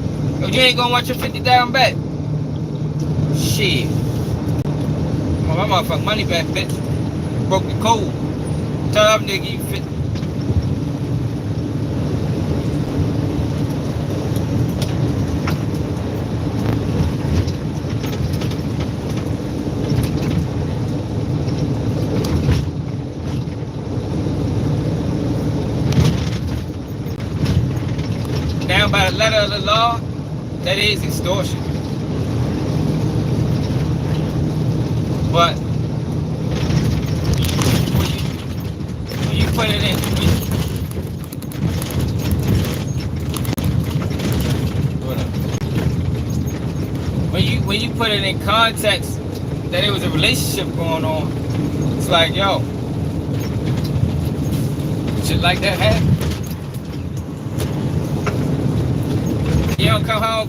you ain't gonna want your $50,000 back? Shit. I want my motherfucking money back, bitch. Broke the code. Tell them nigga you 50. Down by the letter of the law, that is extortion. But when you put it in, when you put it in context that it was a relationship going on, it's like, yo, shit like that happened. You don't come home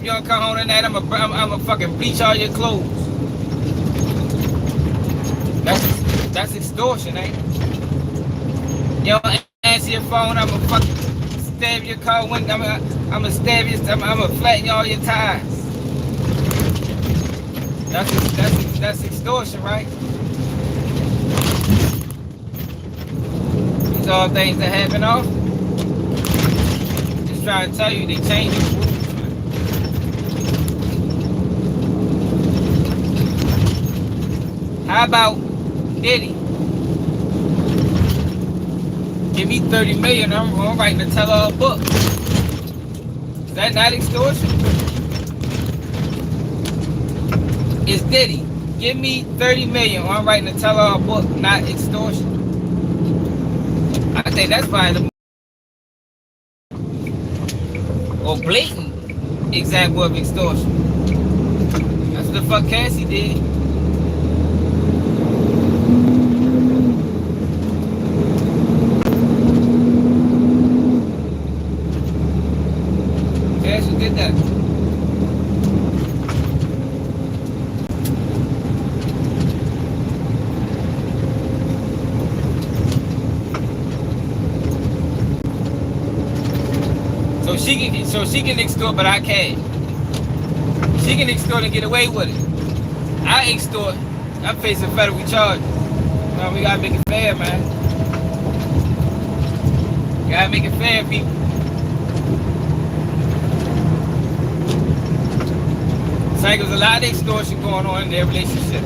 tonight, I'm a fucking bleach all your clothes. That's extortion, ain't it? You don't answer your phone, I'm gonna fucking stab your car window, I'm gonna stab you, I'm gonna flatten all your tires. That's extortion, right? These are all things that happen off. Just trying to tell you, they change the rules. How about Diddy? Give me 30 million, I'm writing to tell her a book. Is that not extortion? It's Diddy. Give me 30 million, I'm writing to tell her a book, not extortion. I think that's probably the or blatant example of extortion. That's what the fuck Cassie did. Cassie did that. So she can extort, but I can't. She can extort and get away with it. I extort, I'm facing federal charges. No, we gotta make it fair, man. Gotta make it fair, people. It's like there's a lot of extortion going on in their relationship.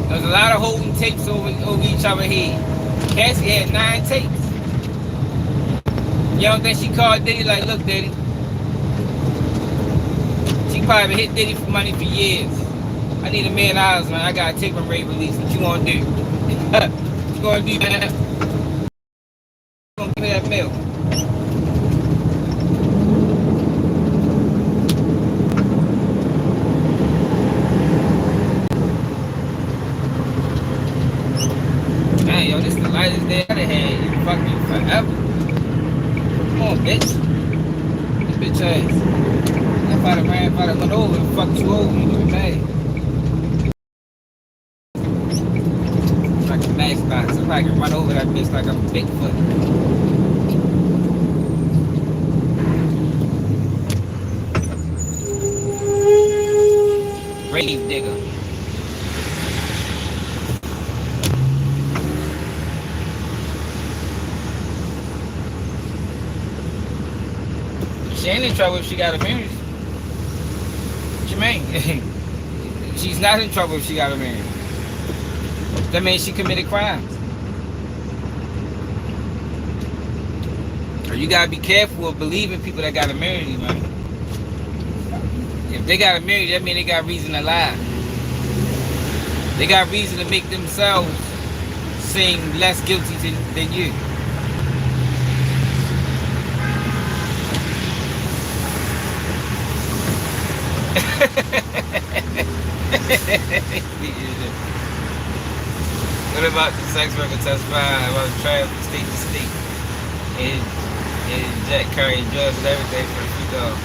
There's a lot of holding tapes over each other's head. Cassie had 9 tapes. You don't think she called Diddy like, look, Diddy. She probably hit Diddy for money for years. I need $1 million, man. I got a tape and rate release. What you gonna do? What you gonna do, man? You gonna give me that mill? Man, yo, this is the lightest day I done had in fucking forever. Come on, bitch. This bitch ass. If I done went over and fucked you over, you would be mad. It's like a matchbox. Somebody can run over that bitch like I'm a Bigfoot. Grave digger. She ain't in trouble if she got a marriage. What you mean? She's not in trouble if she got a marriage. That means she committed crimes. Or you gotta be careful of believing people that got a marriage, man. If they got a marriage, that means they got reason to lie. They got reason to make themselves seem less guilty than you. What about the sex worker testifying about travel from state to state and Jack carrying drugs and everything for the free dog?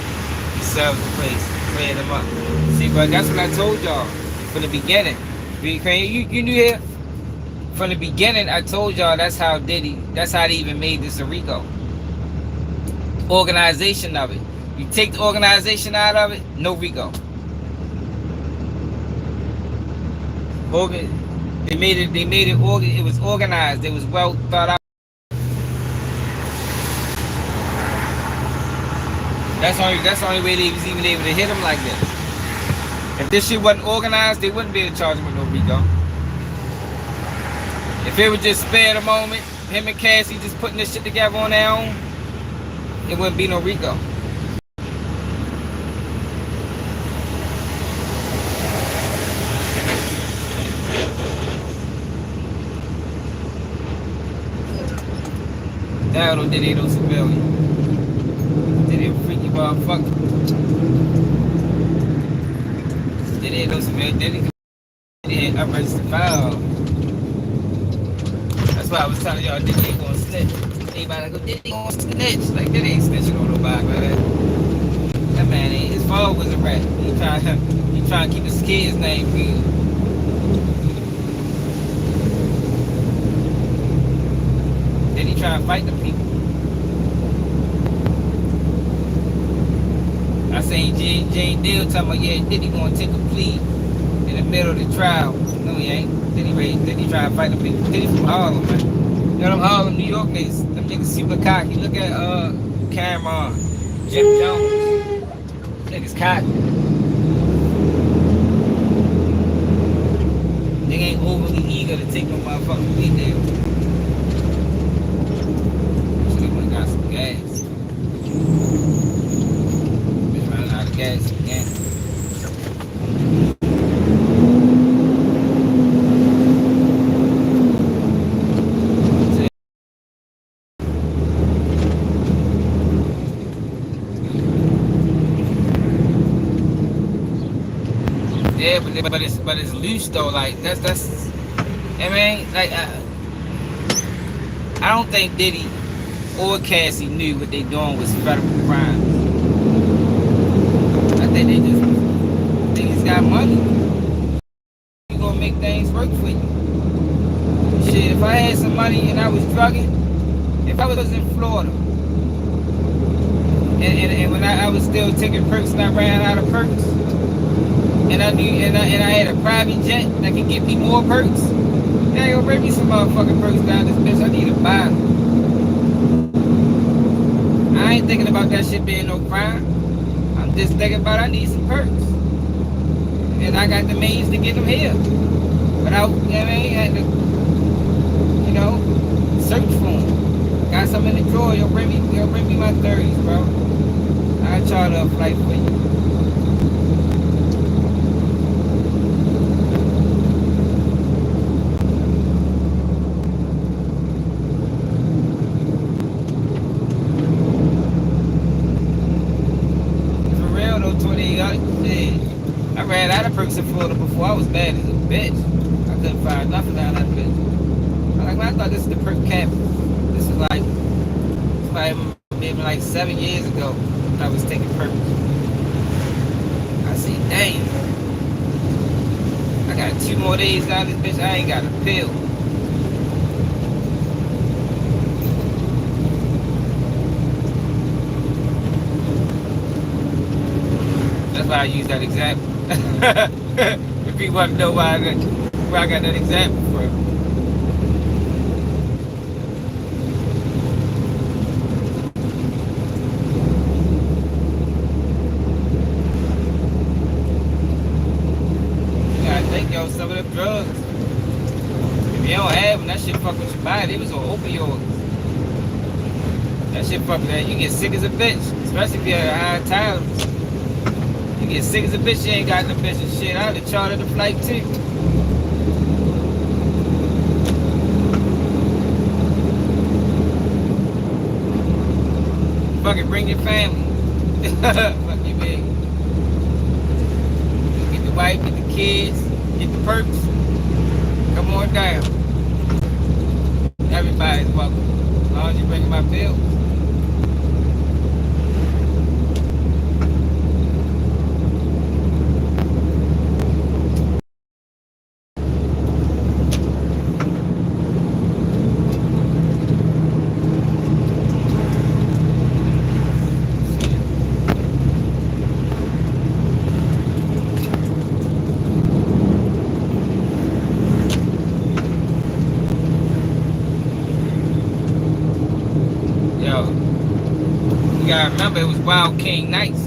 He sells the place, clearing them up. See, but that's what I told y'all from the beginning. You knew it from the beginning. I told y'all that's how they even made this a Rico. Organization of it. You take the organization out of it, no Rico. They made it. It was organized. It was well thought out. That's the only way they was even able to hit him like this. If this shit wasn't organized, they wouldn't be able to charge him with no Rico. If it was just spare the moment, him and Cassie just putting this shit together on their own, it wouldn't be no Rico. Down Diddy no civilian. Diddy a freaky motherfucker. Diddy no civilian. Diddy had unregistered file. That's why I was telling y'all Diddy ain't gonna snitch. Everybody go, Diddy gonna snitch. Like, Diddy ain't snitching on nobody, man. That man, his father was a rat. He trying to keep his kid's name good. Then he trying to fight the people. I seen Jane Deal talking about, yeah, Diddy gonna take a plea in the middle of the trial. No, he ain't. Diddy trying to fight the people. Diddy from Harlem, man. You know them Harlem, New York niggas. Them niggas super cocky. Look at Cameron, Jim Jones. Niggas cocky. They ain't overly eager to take no motherfucking plea deal. Should've went and got some gas. Bitch running out of gas again. Yeah, but it's loose though. Like that's. I mean, like I don't think Diddy or Cassie knew what they doing was federal crimes. I think they just got money. You gonna make things work for you. Shit, if I had some money and I was drugging, if I was in Florida, and when I was still taking perks and I ran out of perks. And I had a private jet that could get me more perks. Yeah, go bring me some motherfucking perks down this bitch. I need a bottle. I ain't thinking about that shit being no crime. I'm just thinking about I need some perks. And I got the means to get them here. But I had to, search for them. Got some in the drawer. You'll bring me my 30s, bro. I'll charter a flight for you. I ran out of perks in Florida before. I was bad as a bitch. I couldn't find nothing down that bitch. I thought this is the perk cap. This is like maybe like 7 years ago I was taking perks. I see, damn. I got 2 more days down this bitch. I ain't got a pill. That's why I use that example. If people want to know where I got that example from. You gotta think, yo, some of them drugs. If you don't have them, that shit fuck with your body. It was on opioids. That shit fuck with that. You get sick as a bitch, especially if you have high tolerance. You get sick as a bitch, you ain't got no bitch and shit. I would have chartered the flight too. Fucking bring your family. Fuck you, big. Get the wife, get the kids, get the perks. Come on down. Everybody's welcome. As long as you bring my bill. I remember it was Wild King Nights.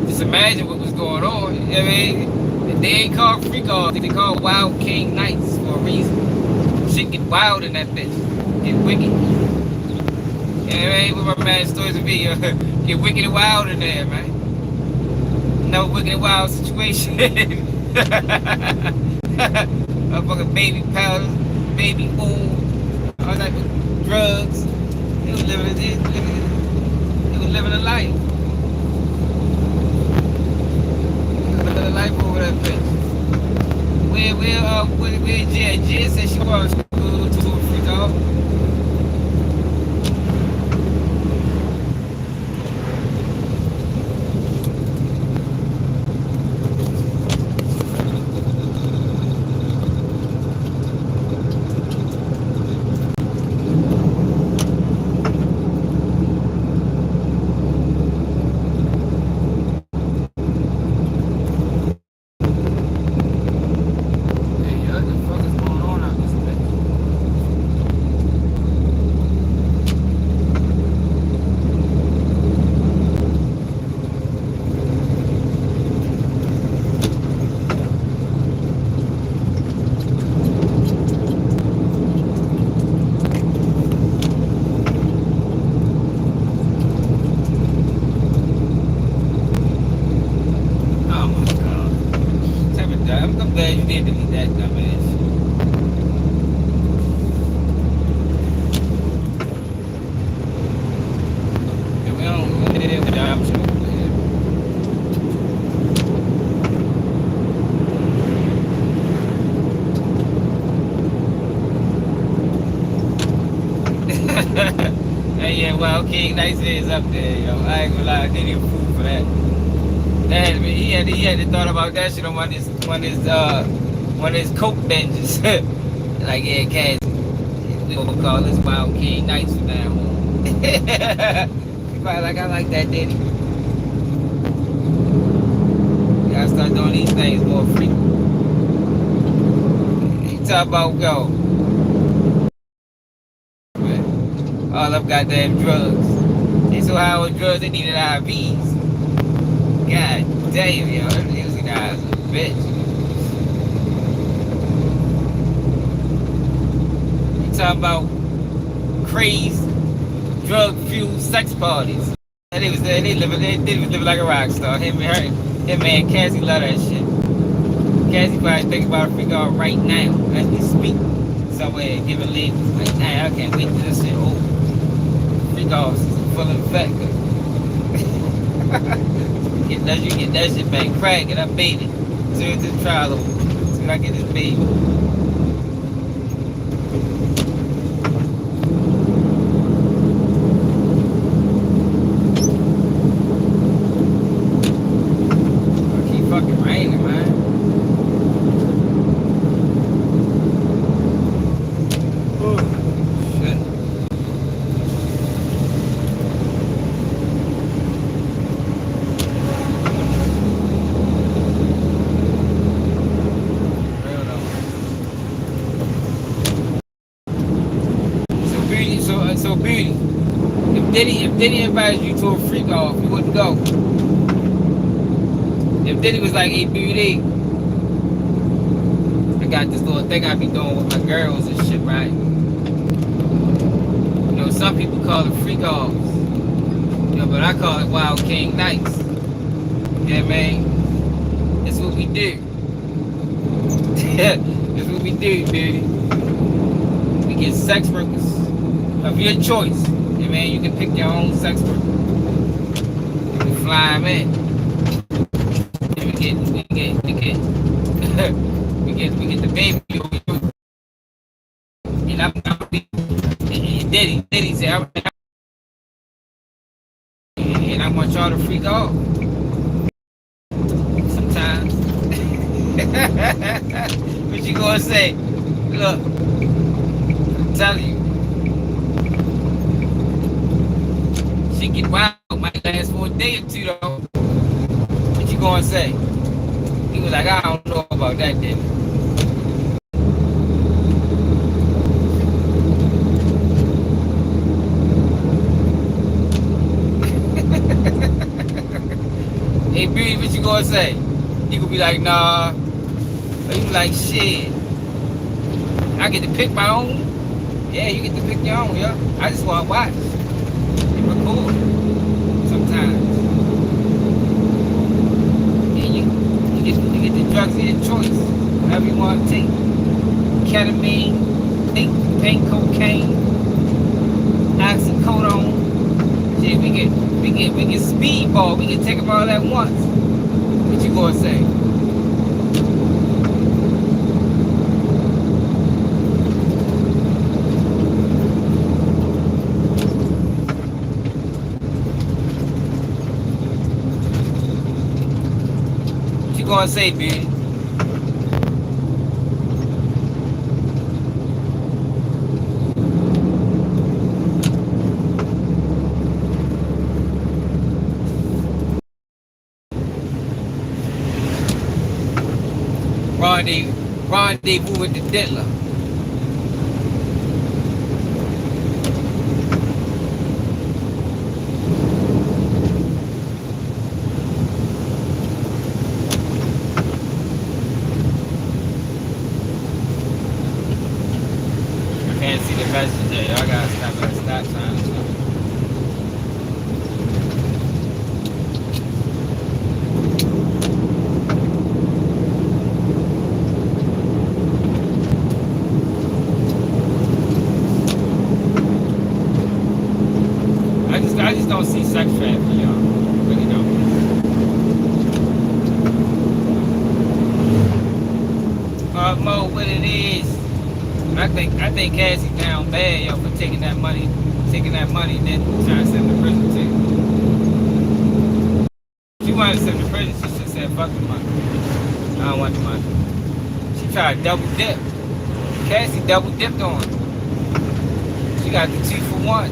Just imagine what was going on. You know what I mean? They ain't called free calls, they called Wild King Nights for a reason. Shit get wild in that bitch. Get wicked. You know what I mean? What my man stories would be, get wicked and wild in there, man. No wicked and wild situation. Motherfucking baby powder, baby oil, all type of drugs. He was living a life. Living a life over that bitch. Where Jen said she was glad you did delete that dumbass. And we don't live with the option. Hey, yeah, well, King Nice is up there, yo. I ain't gonna lie, I didn't even fool for that. That had to be, he had to thought about that shit on one of his coke benches. Like, yeah, Cassie, we gonna call this Wild King Nice from now on. He probably like, I like that, Diddy. Gotta start doing these things more frequent. He talk about, yo, all them goddamn drugs. And so how with drugs, they needed IVs. God damn, yo, them music guys a bitch. You talking about crazed, drug-fueled sex parties. And they was living like a rock star. Him and Cassie love that shit. Cassie probably thinking about a freak off right now as we speak. Somewhere giving labels. Like, nah, I can't wait till this shit over. Freak offs is full effect. You get that shit back crack and I made it. Soon as this trial over. Soon as I get this baby. I keep fucking raining, man. Oh, shit. So Beauty, if Diddy invited you to a freak off, you wouldn't go. If Diddy was like, hey Beauty, I got this little thing I be doing with my girls and shit, right? You know, some people call it freak offs. You know, but I call it Wild King Nights. Yeah, man. That's what we do. That's what we do, Beauty. We get sex workers of your choice. Yeah, man, you can pick your own sex worker. You can fly them in. And we get the baby over you. And I'm Diddy said, and I want y'all to freak off. Sometimes. What you gonna say? Look, I'm telling you. She get wild, might last for a day or two though. What you gonna say? He was like, I don't know about that, Diddy. Hey, Beauty, what you gonna say? He could be like, nah. Or you be like, shit. I get to pick my own. Yeah, you get to pick your own, yo. I just wanna watch. Record sometimes. And you get the drugs of your choice, whatever you want to take. Ketamine, pink cocaine, oxycodone. Shit, we get speedball. We can take them all at once. What you gonna say? Gonna say, Beauty? Rendezvous with the Diddler. Can't see the message there. Y'all gotta stop at a stop sign or something. don't see sex trafficking, y'all. Really don't. Mo, what it is, I think Cassie down bad, yo, for taking that money, then trying to send him to prison too. If she wanted to send him to prison, she should have said, fuck the money. I don't want the money. She tried to double dip. Cassie double dipped on her. She got the 2 for 1.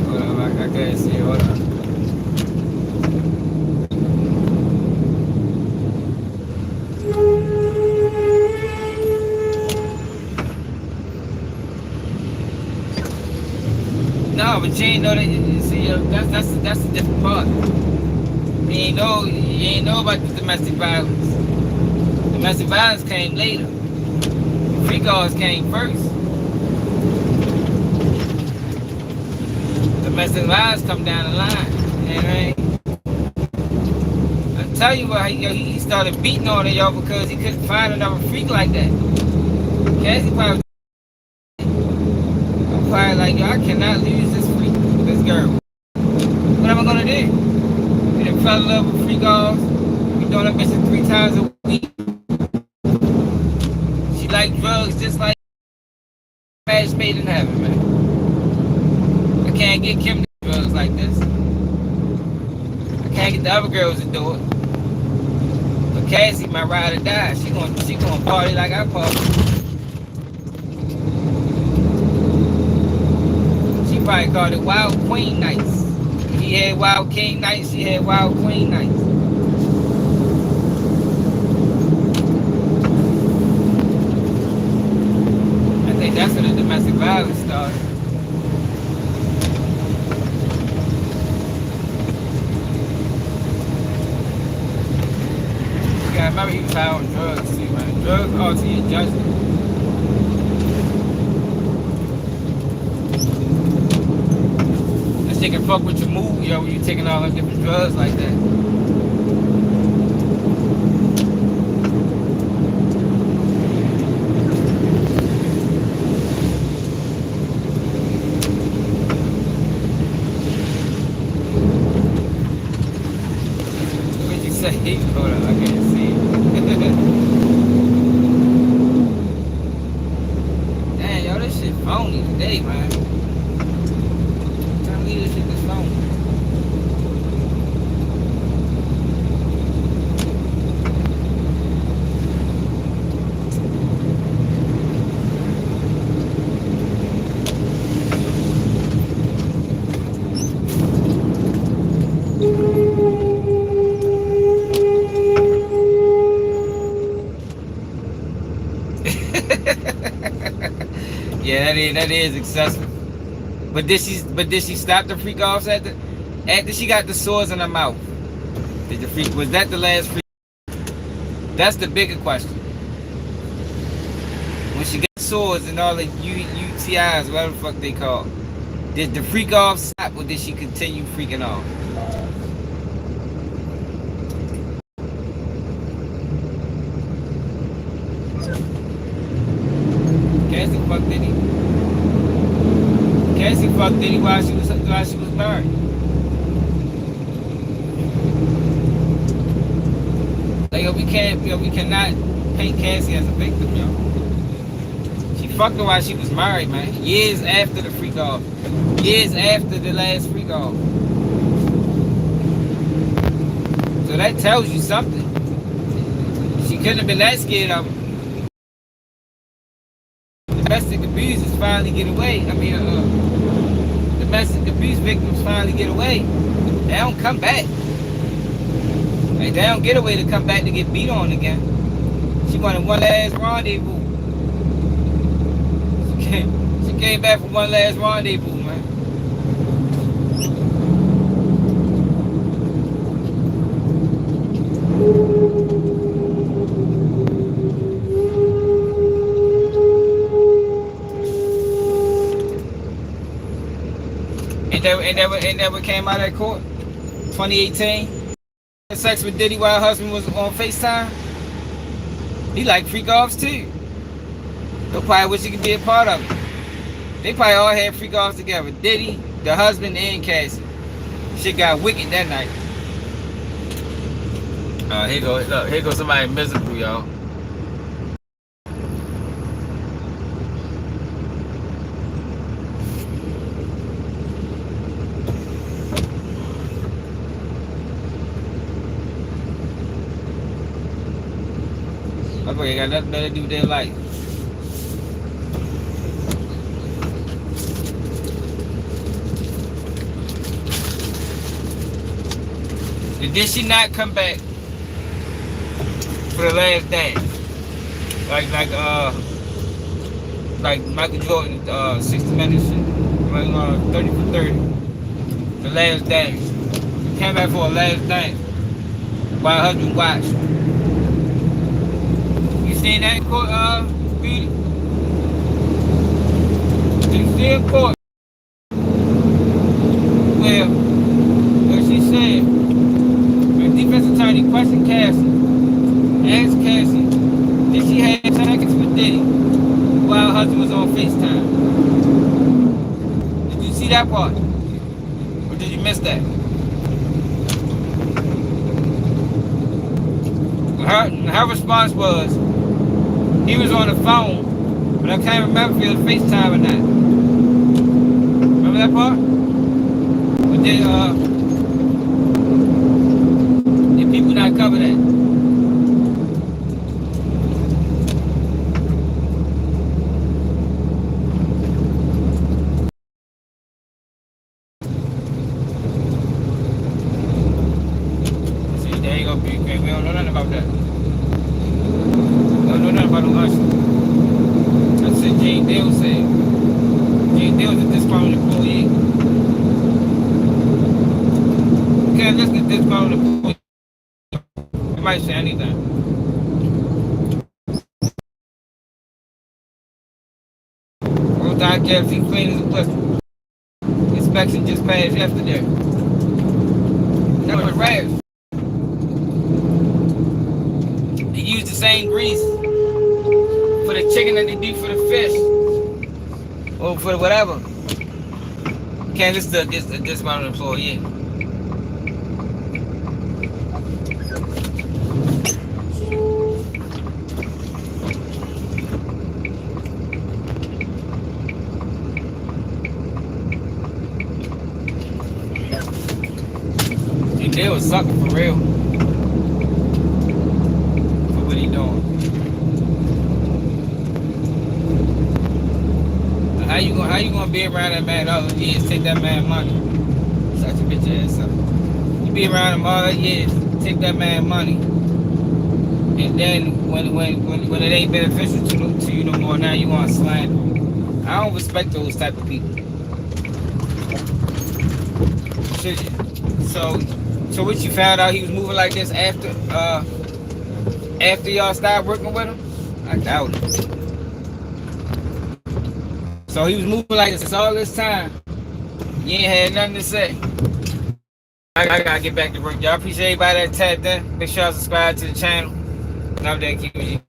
Hold on, I can't see it. Hold on. No, but you ain't know that. See, that's the different part. You ain't know about the domestic violence. Domestic violence came later. Free calls came first. Domestic violence come down the line. You know what I mean? I tell you what, he started beating on it, y'all, because he couldn't find another freak like that. Cassie probably like, yo, I cannot lose this freak, this girl. What am I gonna do? We done fell in love with freak calls. We doing that bitch 3 times a week. She like drugs just like match made in heaven, man. I can't get Kim to do drugs like this. I can't get the other girls to do it. But Cassie, my ride or die, she gonna party like I party. She probably called it Wild Queen Nights. He had Wild King Nights, she had Wild Queen Nights. I think that's when the domestic violence started. You gotta remember he was high on drugs too, man. Drugs alter your judgment. They can fuck with your mood, yo, when you taking all them different drugs like that. What'd you say? Hold on, I can't see it. Damn, yo, this shit phony today, man. This shit is phony. Yeah, that is excessive. But did she stop the freak offs after she got the sores in her mouth? Was that the last freak? That's the bigger question. When she got sores and all the UTIs, whatever the fuck they call, did the freak off stop or did she continue freaking off? Cassie fucked Diddy. Cassie fucked Diddy while she was married. Like, we cannot paint Cassie as a victim, yo. She fucked her while she was married, man. Years after the freak off. Years after the last freak off. So that tells you something. She couldn't have been that scared of him. Domestic abuse is finally get away. Domestic abuse victims finally get away. They don't come back. Like, they don't get away to come back to get beat on again. She wanted one last rendezvous. She came back for one last rendezvous, man. Ain't that what came out of that court? 2018? Sex with Diddy while her husband was on FaceTime? He like freak offs too. They probably wish he could be a part of it. They probably all had freak offs together. Diddy, the husband, and Cassie. Shit got wicked that night. Here goes somebody miserable, y'all. Okay, got nothing better to do with their life. And did she not come back for the last dance? Like Michael Jordan, 60 minutes, like 30 for 30. The last dance. Came back for a last dance. While her husband watched. You seen that in court, Beauty? You see in court? Well, she said, the defense attorney questioned Cassie, asked Cassie, did she have seconds with Diddy while her husband was on FaceTime? Did you see that part? Or did you miss that? Her response was, he was on the phone, but I can't remember if it was FaceTime or not. Remember that part? But did people not cover that? See, there you go, we don't know nothing about that. We don't know nothing about no Usher. That's what Jane Dale said. Jane Dale's a disgruntled employee. You can't listen to disgruntled employee. You might say anything. Roll down KFC clean as a whistle. Inspection just passed yesterday. That was rash. They use the same grease for the chicken that they do for the fish. Or for whatever. You can't listen to this disgruntled employee. They was sucking for real. For what he doing. How you gonna be around that man all the years, take that man money? Such a bitch ass up. You be around him all the years, take that man money. And then when it ain't beneficial to you no more, now you want to slander. I don't respect those type of people. So what, you found out he was moving like this after y'all started working with him? I doubt it. So he was moving like this all this time. You ain't had nothing to say. I gotta get back to work. Y'all appreciate everybody that tapped in. Make sure y'all subscribe to the channel. And I'm there, keep it.